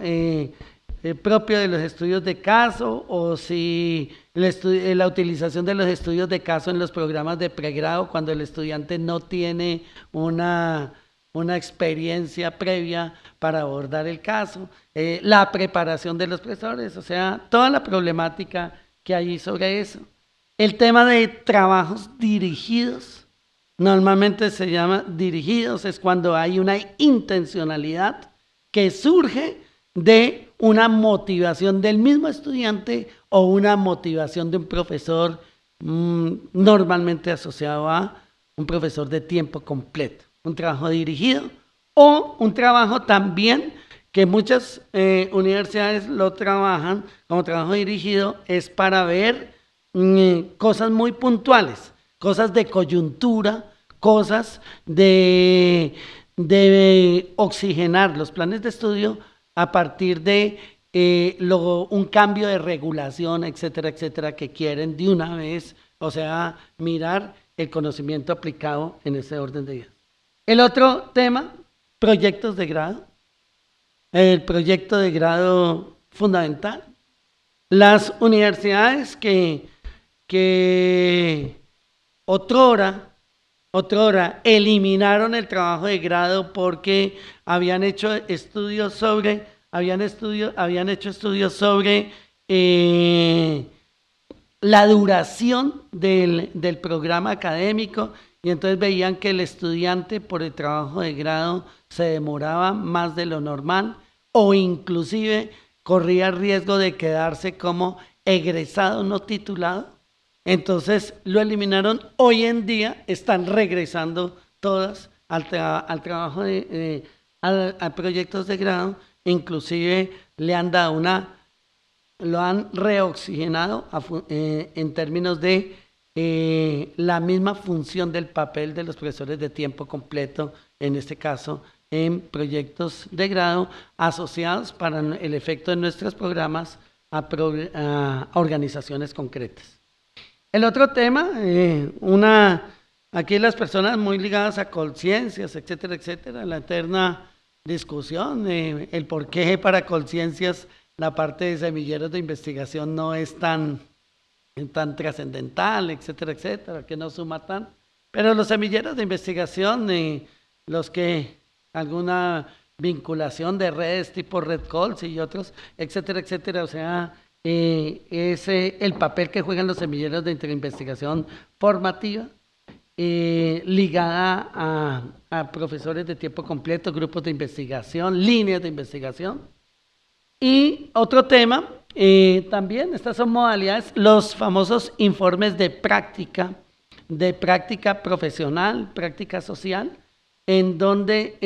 propio de los estudios de caso, o si la utilización de los estudios de caso en los programas de pregrado cuando el estudiante no tiene una experiencia previa para abordar el caso, la preparación de los profesores, o sea, toda la problemática que hay sobre eso. El tema de trabajos dirigidos, normalmente se llama dirigidos, es cuando hay una intencionalidad que surge de una motivación del mismo estudiante o una motivación de un profesor, normalmente asociado a un profesor de tiempo completo, un trabajo dirigido o un trabajo también que muchas universidades lo trabajan como trabajo dirigido, es para ver cosas muy puntuales, cosas de coyuntura, cosas de oxigenar los planes de estudio a partir de un cambio de regulación, etcétera, etcétera, que quieren de una vez, o sea, mirar el conocimiento aplicado en ese orden de ideas. El otro tema, proyectos de grado. El proyecto de grado fundamental. Las universidades que otrora eliminaron el trabajo de grado porque habían hecho estudios sobre la duración del programa académico, y entonces veían que el estudiante por el trabajo de grado se demoraba más de lo normal o inclusive corría riesgo de quedarse como egresado no titulado. Entonces lo eliminaron. Hoy en día están regresando todas al trabajo a proyectos de grado, inclusive le han dado lo han reoxigenado en términos de la misma función del papel de los profesores de tiempo completo, en este caso en proyectos de grado asociados para el efecto de nuestros programas a organizaciones concretas. El otro tema, aquí las personas muy ligadas a Colciencias, etcétera, etcétera, la eterna discusión, el por qué para Colciencias la parte de semilleros de investigación no es tan trascendental, etcétera, etcétera, que no suma tan. Pero los semilleros de investigación, los que alguna vinculación de redes tipo Red Cols y otros, etcétera, etcétera, o sea, es el papel que juegan los semilleros de investigación formativa, ligada a profesores de tiempo completo, grupos de investigación, líneas de investigación. Y otro tema, también, estas son modalidades, los famosos informes de práctica profesional, práctica social, en donde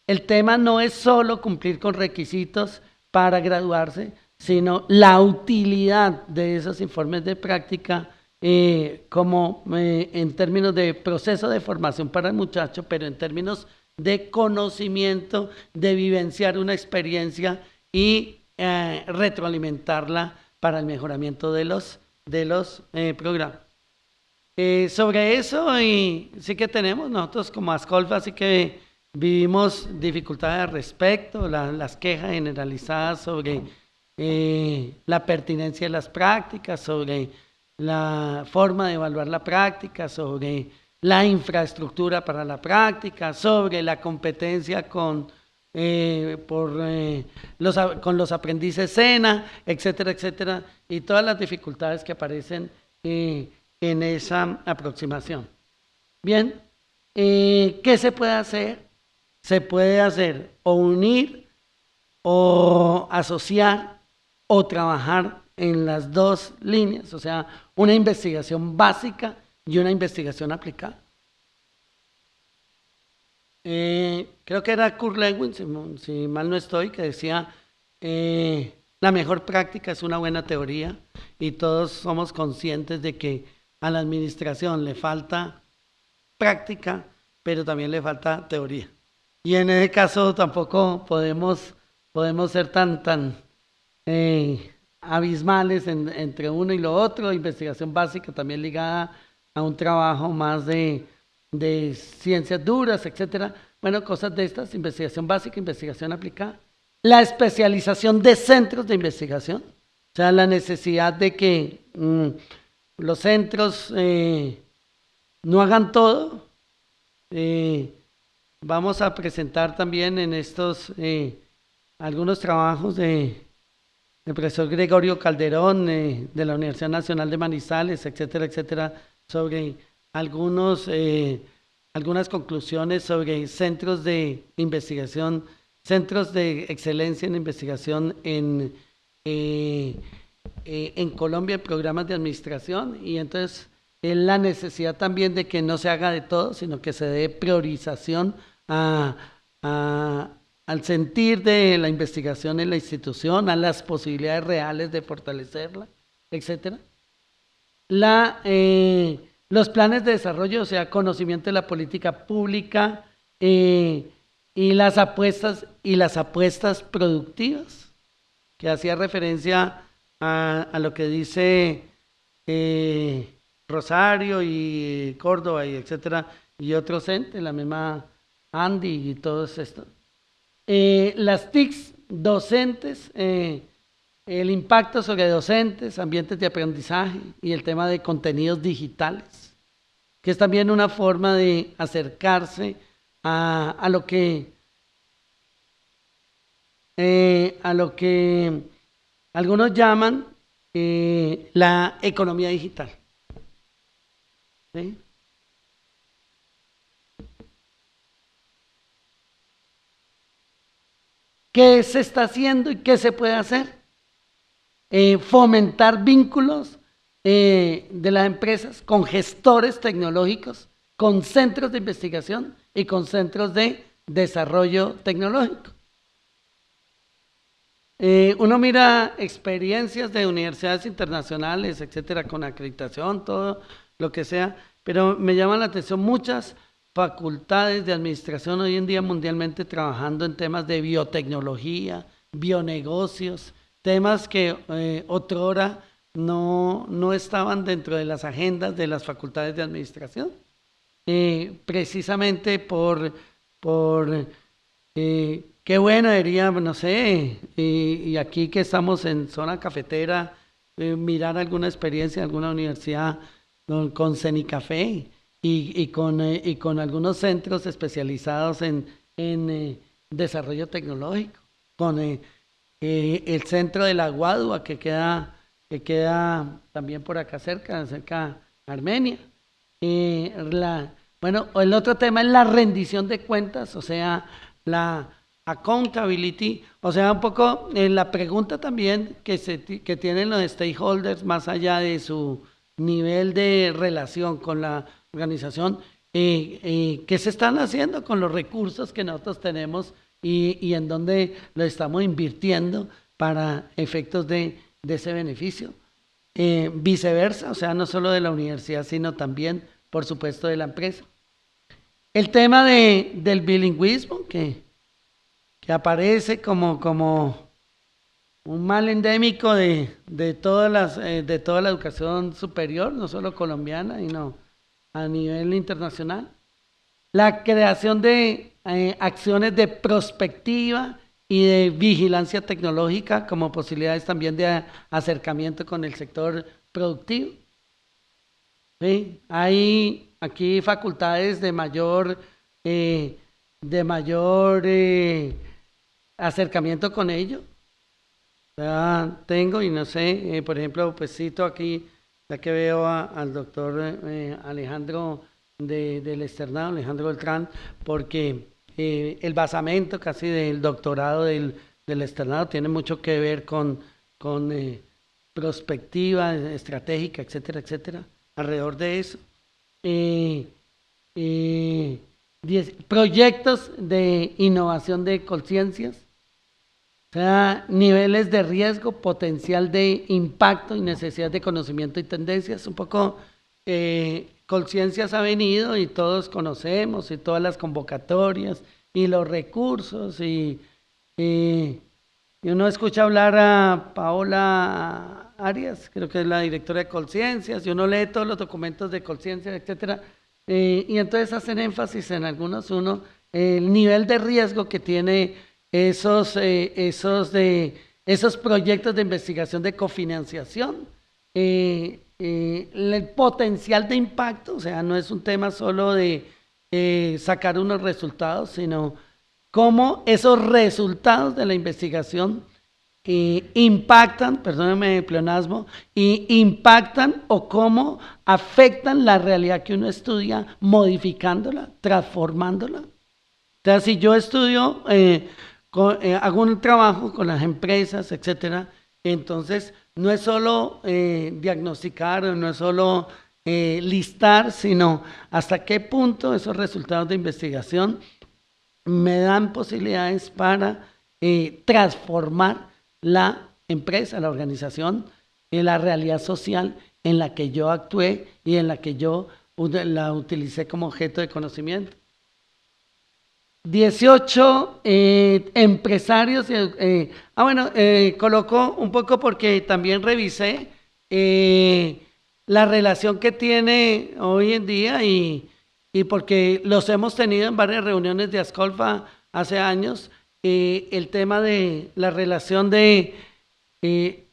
el tema no es solo cumplir con requisitos para graduarse, sino la utilidad de esos informes de práctica como en términos de proceso de formación para el muchacho, pero en términos de conocimiento, de vivenciar una experiencia y retroalimentarla para el mejoramiento de los programas. Sobre eso sí que tenemos nosotros como Ascolfa, así que vivimos dificultades al respecto, las quejas generalizadas sobre la pertinencia de las prácticas, sobre la forma de evaluar la práctica, sobre la infraestructura para la práctica, sobre la competencia con los aprendices SENA, etcétera, etcétera, y todas las dificultades que aparecen en esa aproximación. Bien, ¿qué se puede hacer? Se puede hacer o unir o asociar o trabajar en las dos líneas, o sea, una investigación básica y una investigación aplicada. Creo que era Kurt Lewin, si mal no estoy, que decía la mejor práctica es una buena teoría, y todos somos conscientes de que a la administración le falta práctica, pero también le falta teoría. Y en ese caso tampoco podemos ser tan abismales entre uno y lo otro. Investigación básica también ligada a un trabajo más de ciencias duras, etcétera. Bueno, cosas de estas, investigación básica, investigación aplicada. La especialización de centros de investigación, o sea, la necesidad de que los centros no hagan todo. Vamos a presentar también en estos algunos trabajos del profesor Gregorio Calderón de la Universidad Nacional de Manizales, etcétera, etcétera, sobre algunas conclusiones sobre centros de investigación, centros de excelencia en investigación en Colombia, en programas de administración, y entonces la necesidad también de que no se haga de todo, sino que se dé priorización al sentir de la investigación en la institución, a las posibilidades reales de fortalecerla, etcétera. Los planes de desarrollo, o sea, conocimiento de la política pública y las apuestas productivas, que hacía referencia a lo que dice Rosario y Córdoba y etcétera, y otros entes, la misma Andy y todos estos. Las TICs docentes, el impacto sobre docentes, ambientes de aprendizaje y el tema de contenidos digitales, que es también una forma de acercarse a lo que algunos llaman la economía digital. ¿Sí? ¿Qué se está haciendo y qué se puede hacer? Fomentar vínculos de las empresas con gestores tecnológicos, con centros de investigación y con centros de desarrollo tecnológico. Uno mira experiencias de universidades internacionales, etcétera, con acreditación, todo lo que sea, pero me llama la atención muchas facultades de administración hoy en día mundialmente trabajando en temas de biotecnología, bionegocios, temas que otrora no estaban dentro de las agendas de las facultades de administración, precisamente por qué bueno diría, no sé, y aquí que estamos en zona cafetera, mirar alguna experiencia, alguna universidad con Cenicafé y con algunos centros especializados en desarrollo tecnológico, con el centro de la Guadua que queda también por acá cerca de Armenia. Bueno, el otro tema es la rendición de cuentas, o sea, la accountability, o sea, un poco la pregunta también que tienen los stakeholders más allá de su nivel de relación con la organización, ¿qué se están haciendo con los recursos que nosotros tenemos y en dónde lo estamos invirtiendo para efectos de ese beneficio? Viceversa, o sea, no solo de la universidad, sino también, por supuesto, de la empresa. El tema del bilingüismo, que aparece como un mal endémico de toda la educación superior, no solo colombiana, sino a nivel internacional. La creación de acciones de prospectiva y de vigilancia tecnológica como posibilidades también de acercamiento con el sector productivo. ¿Sí? Hay aquí facultades de mayor acercamiento con ello. Tengo y no sé, por ejemplo, pues cito aquí, ya que veo al doctor Alejandro del Externado, Alejandro Beltrán, porque el basamento casi del doctorado del Externado tiene mucho que ver con prospectiva estratégica, etcétera, etcétera, alrededor de eso. Proyectos de innovación de conciencias, o sea, niveles de riesgo, potencial de impacto y necesidad de conocimiento y tendencias, un poco Colciencias ha venido y todos conocemos y todas las convocatorias y los recursos y uno escucha hablar a Paola Arias, creo que es la directora de Colciencias, y uno lee todos los documentos de Colciencias, etcétera, y entonces hacen énfasis en algunos, el nivel de riesgo que tiene esos proyectos de investigación de cofinanciación, el potencial de impacto, o sea, no es un tema solo de sacar unos resultados, sino cómo esos resultados de la investigación impactan, perdónenme el pleonasmo, impactan o cómo afectan la realidad que uno estudia, modificándola, transformándola. O sea, si yo estudio, hago un trabajo con las empresas, etcétera, entonces no es solo diagnosticar, no es solo listar, sino hasta qué punto esos resultados de investigación me dan posibilidades para transformar la empresa, la organización, la realidad social en la que yo actué y en la que yo la utilicé como objeto de conocimiento. 18 empresarios, colocó un poco porque también revisé la relación que tiene hoy en día y porque los hemos tenido en varias reuniones de Ascolfa hace años, el tema de la relación de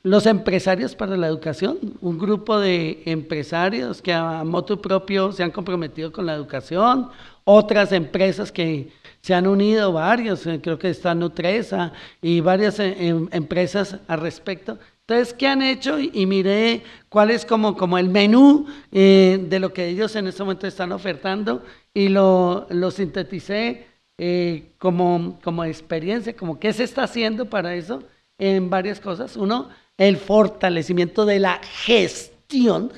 los empresarios para la educación, un grupo de empresarios que a motu propio se han comprometido con la educación, otras empresas que se han unido, varios, creo que está Nutresa y varias empresas al respecto. Entonces, ¿qué han hecho? Y miré cuál es como el menú de lo que ellos en este momento están ofertando y lo sinteticé como experiencia, como qué se está haciendo para eso en varias cosas. Uno, el fortalecimiento de la gestión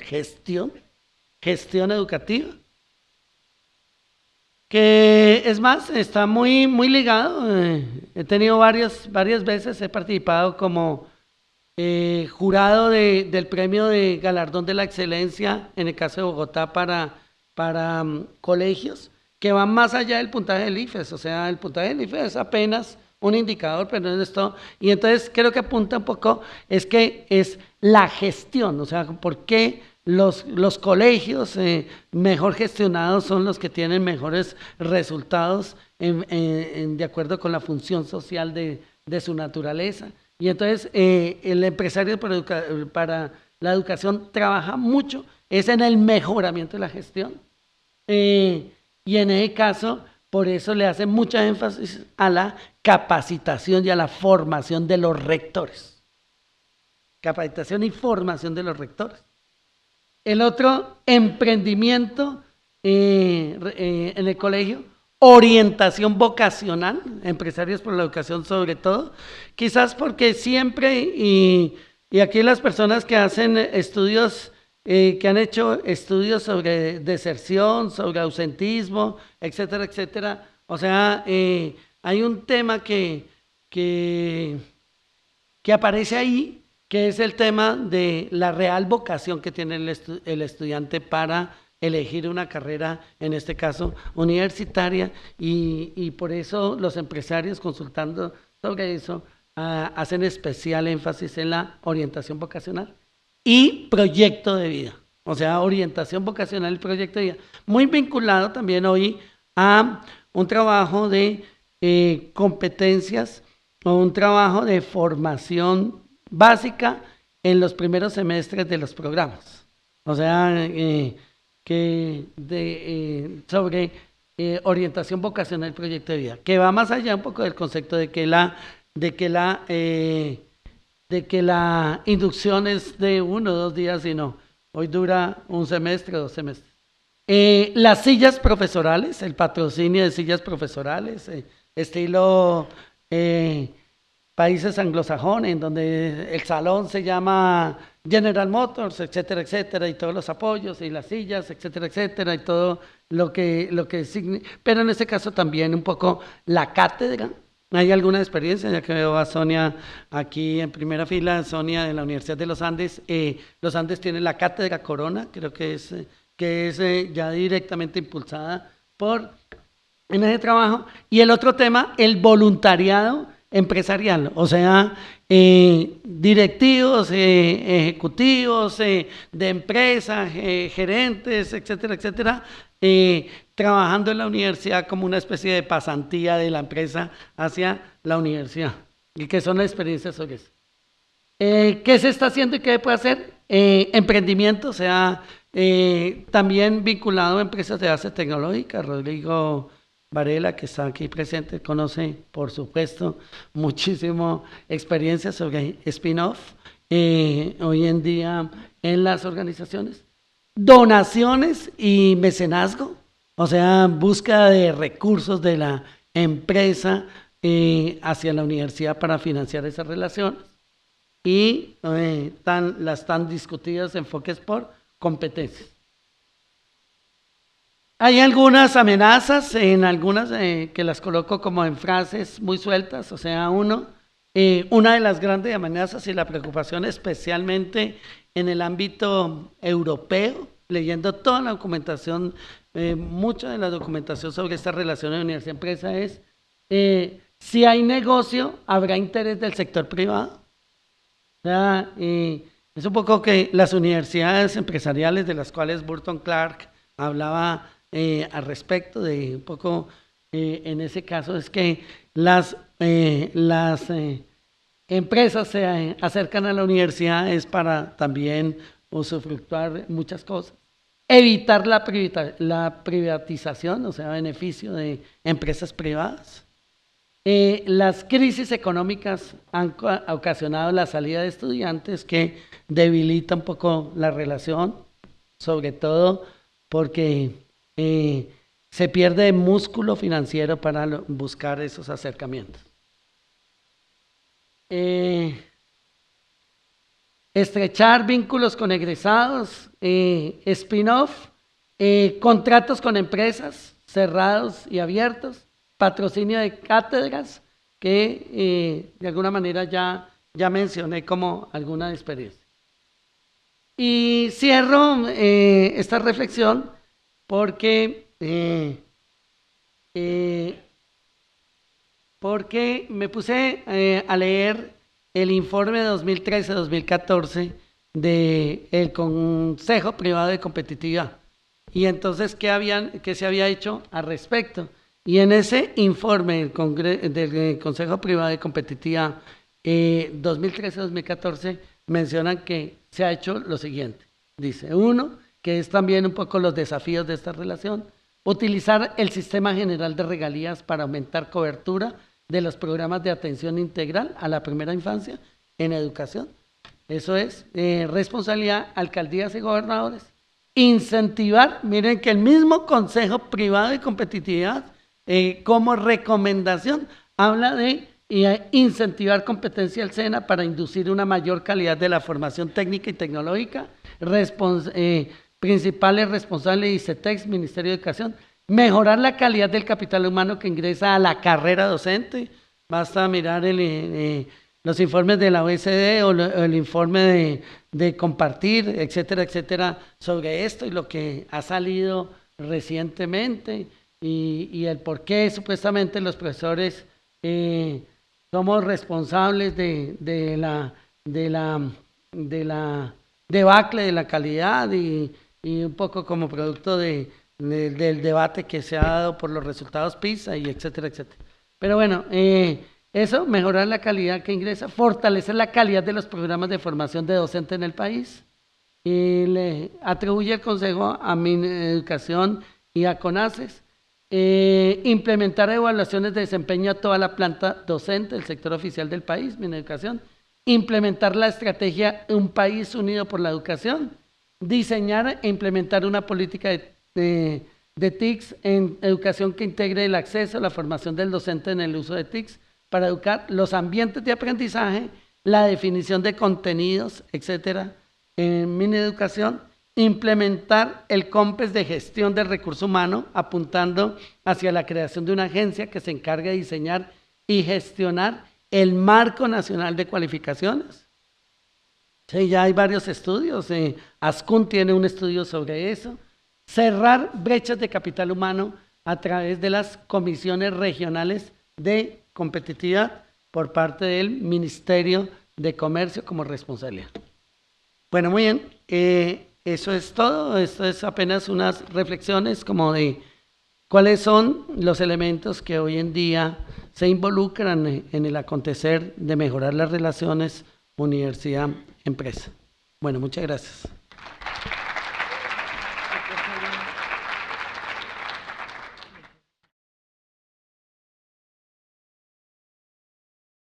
educativa, que es más, está muy, muy ligado. He tenido varias veces, he participado como jurado del premio de galardón de la excelencia, en el caso de Bogotá, para colegios, que van más allá del puntaje del IFES, o sea, el puntaje del IFES es apenas un indicador, pero no es todo, y entonces creo que apunta un poco, es que es la gestión, o sea, ¿por qué los colegios mejor gestionados son los que tienen mejores resultados de acuerdo con la función social de su naturaleza? Y entonces el empresario para la educación trabaja mucho, es en el mejoramiento de la gestión. Y en ese caso, por eso le hace mucha énfasis a la capacitación y a la formación de los rectores. Capacitación y formación de los rectores. El otro, emprendimiento en el colegio, orientación vocacional, empresarios por la educación sobre todo, quizás porque siempre, y aquí las personas que hacen estudios, que han hecho estudios sobre deserción, sobre ausentismo, etcétera, etcétera, o sea, hay un tema que aparece ahí, que es el tema de la real vocación que tiene el estudiante para elegir una carrera, en este caso universitaria, y por eso los empresarios, consultando sobre eso, hacen especial énfasis en la orientación vocacional y proyecto de vida, o sea, orientación vocacional y proyecto de vida, muy vinculado también hoy a un trabajo de competencias o un trabajo de formación básica en los primeros semestres de los programas, o sea, sobre orientación vocacional y proyecto de vida, que va más allá un poco del concepto de que la inducción es de 1 o 2 días, sino hoy dura un semestre o 2 semestres. Las sillas profesorales, el patrocinio de sillas profesorales, estilo países anglosajones, en donde el salón se llama General Motors, etcétera, etcétera, y todos los apoyos y las sillas, etcétera, etcétera, y todo lo que pero en este caso también un poco la cátedra. ¿Hay alguna experiencia? Ya que veo a Sonia aquí en primera fila, Sonia de la Universidad de los Andes. Los Andes tienen la cátedra Corona, creo que que es ya directamente impulsada en ese trabajo. Y el otro tema, el voluntariado empresarial, o sea, directivos, ejecutivos de empresas, gerentes, etcétera, etcétera, trabajando en la universidad como una especie de pasantía de la empresa hacia la universidad, y que son las experiencias sobre eso. ¿Qué se está haciendo y qué puede hacer? Emprendimiento, o sea, también vinculado a empresas de base tecnológica. Rodrigo Varela, que está aquí presente, conoce, por supuesto, muchísimo experiencia sobre spin-off hoy en día en las organizaciones. Donaciones y mecenazgo, o sea, búsqueda de recursos de la empresa hacia la universidad para financiar esas relaciones. Y las tan discutidas enfoques por competencias. Hay algunas amenazas, en algunas que las coloco como en frases muy sueltas, o sea, una de las grandes amenazas y la preocupación especialmente en el ámbito europeo, leyendo toda la documentación, mucha de la documentación sobre esta relación de universidad-empresa es, si hay negocio, habrá interés del sector privado. O sea, es un poco que las universidades empresariales de las cuales Burton Clark hablaba al respecto de un poco, en ese caso es que las empresas se acercan a la universidad es para también usufructuar muchas cosas, evitar la privatización, o sea, beneficio de empresas privadas. Las crisis económicas han ocasionado la salida de estudiantes que debilita un poco la relación, sobre todo porque se pierde músculo financiero para buscar esos acercamientos. Estrechar vínculos con egresados, spin-off, contratos con empresas cerrados y abiertos, patrocinio de cátedras, que de alguna manera ya mencioné como alguna experiencia. Y cierro esta reflexión porque me puse a leer el informe de 2013-2014 del Consejo Privado de Competitividad. Y entonces, ¿qué se había hecho al respecto? Y en ese informe del Consejo Privado de Competitividad 2013-2014 mencionan que se ha hecho lo siguiente. Dice, uno, que es también un poco los desafíos de esta relación, utilizar el sistema general de regalías para aumentar cobertura de los programas de atención integral a la primera infancia en educación. Eso es responsabilidad alcaldías y gobernadores. Incentivar, miren que el mismo Consejo Privado de Competitividad como recomendación habla de incentivar competencia al SENA para inducir una mayor calidad de la formación técnica y tecnológica, principales responsables de ICETEX, Ministerio de Educación, mejorar la calidad del capital humano que ingresa a la carrera docente. Basta mirar los informes de la OECD o el informe de Compartir, etcétera, etcétera, sobre esto y lo que ha salido recientemente y el por qué supuestamente los profesores somos responsables de la debacle de la calidad y un poco como producto del debate que se ha dado por los resultados PISA y etcétera, etcétera. Pero bueno, eso, mejorar la calidad que ingresa, fortalecer la calidad de los programas de formación de docente en el país. Y le atribuye el Consejo a Mineducación y a CONACES. Implementar evaluaciones de desempeño a toda la planta docente del sector oficial del país, Mineducación. Implementar la estrategia Un País Unido por la Educación. Diseñar e implementar una política de TICs en educación que integre el acceso a la formación del docente en el uso de TICs para educar los ambientes de aprendizaje, la definición de contenidos, etcétera, en Mineducación. Implementar el COMPES de gestión del recurso humano, apuntando hacia la creación de una agencia que se encargue de diseñar y gestionar el marco nacional de cualificaciones. Sí, ya hay varios estudios, ASCUN tiene un estudio sobre eso, cerrar brechas de capital humano a través de las comisiones regionales de competitividad por parte del Ministerio de Comercio como responsabilidad. Bueno, muy bien, eso es todo. Esto es apenas unas reflexiones como de cuáles son los elementos que hoy en día se involucran en el acontecer de mejorar las relaciones universidad-empresa. Bueno, muchas gracias.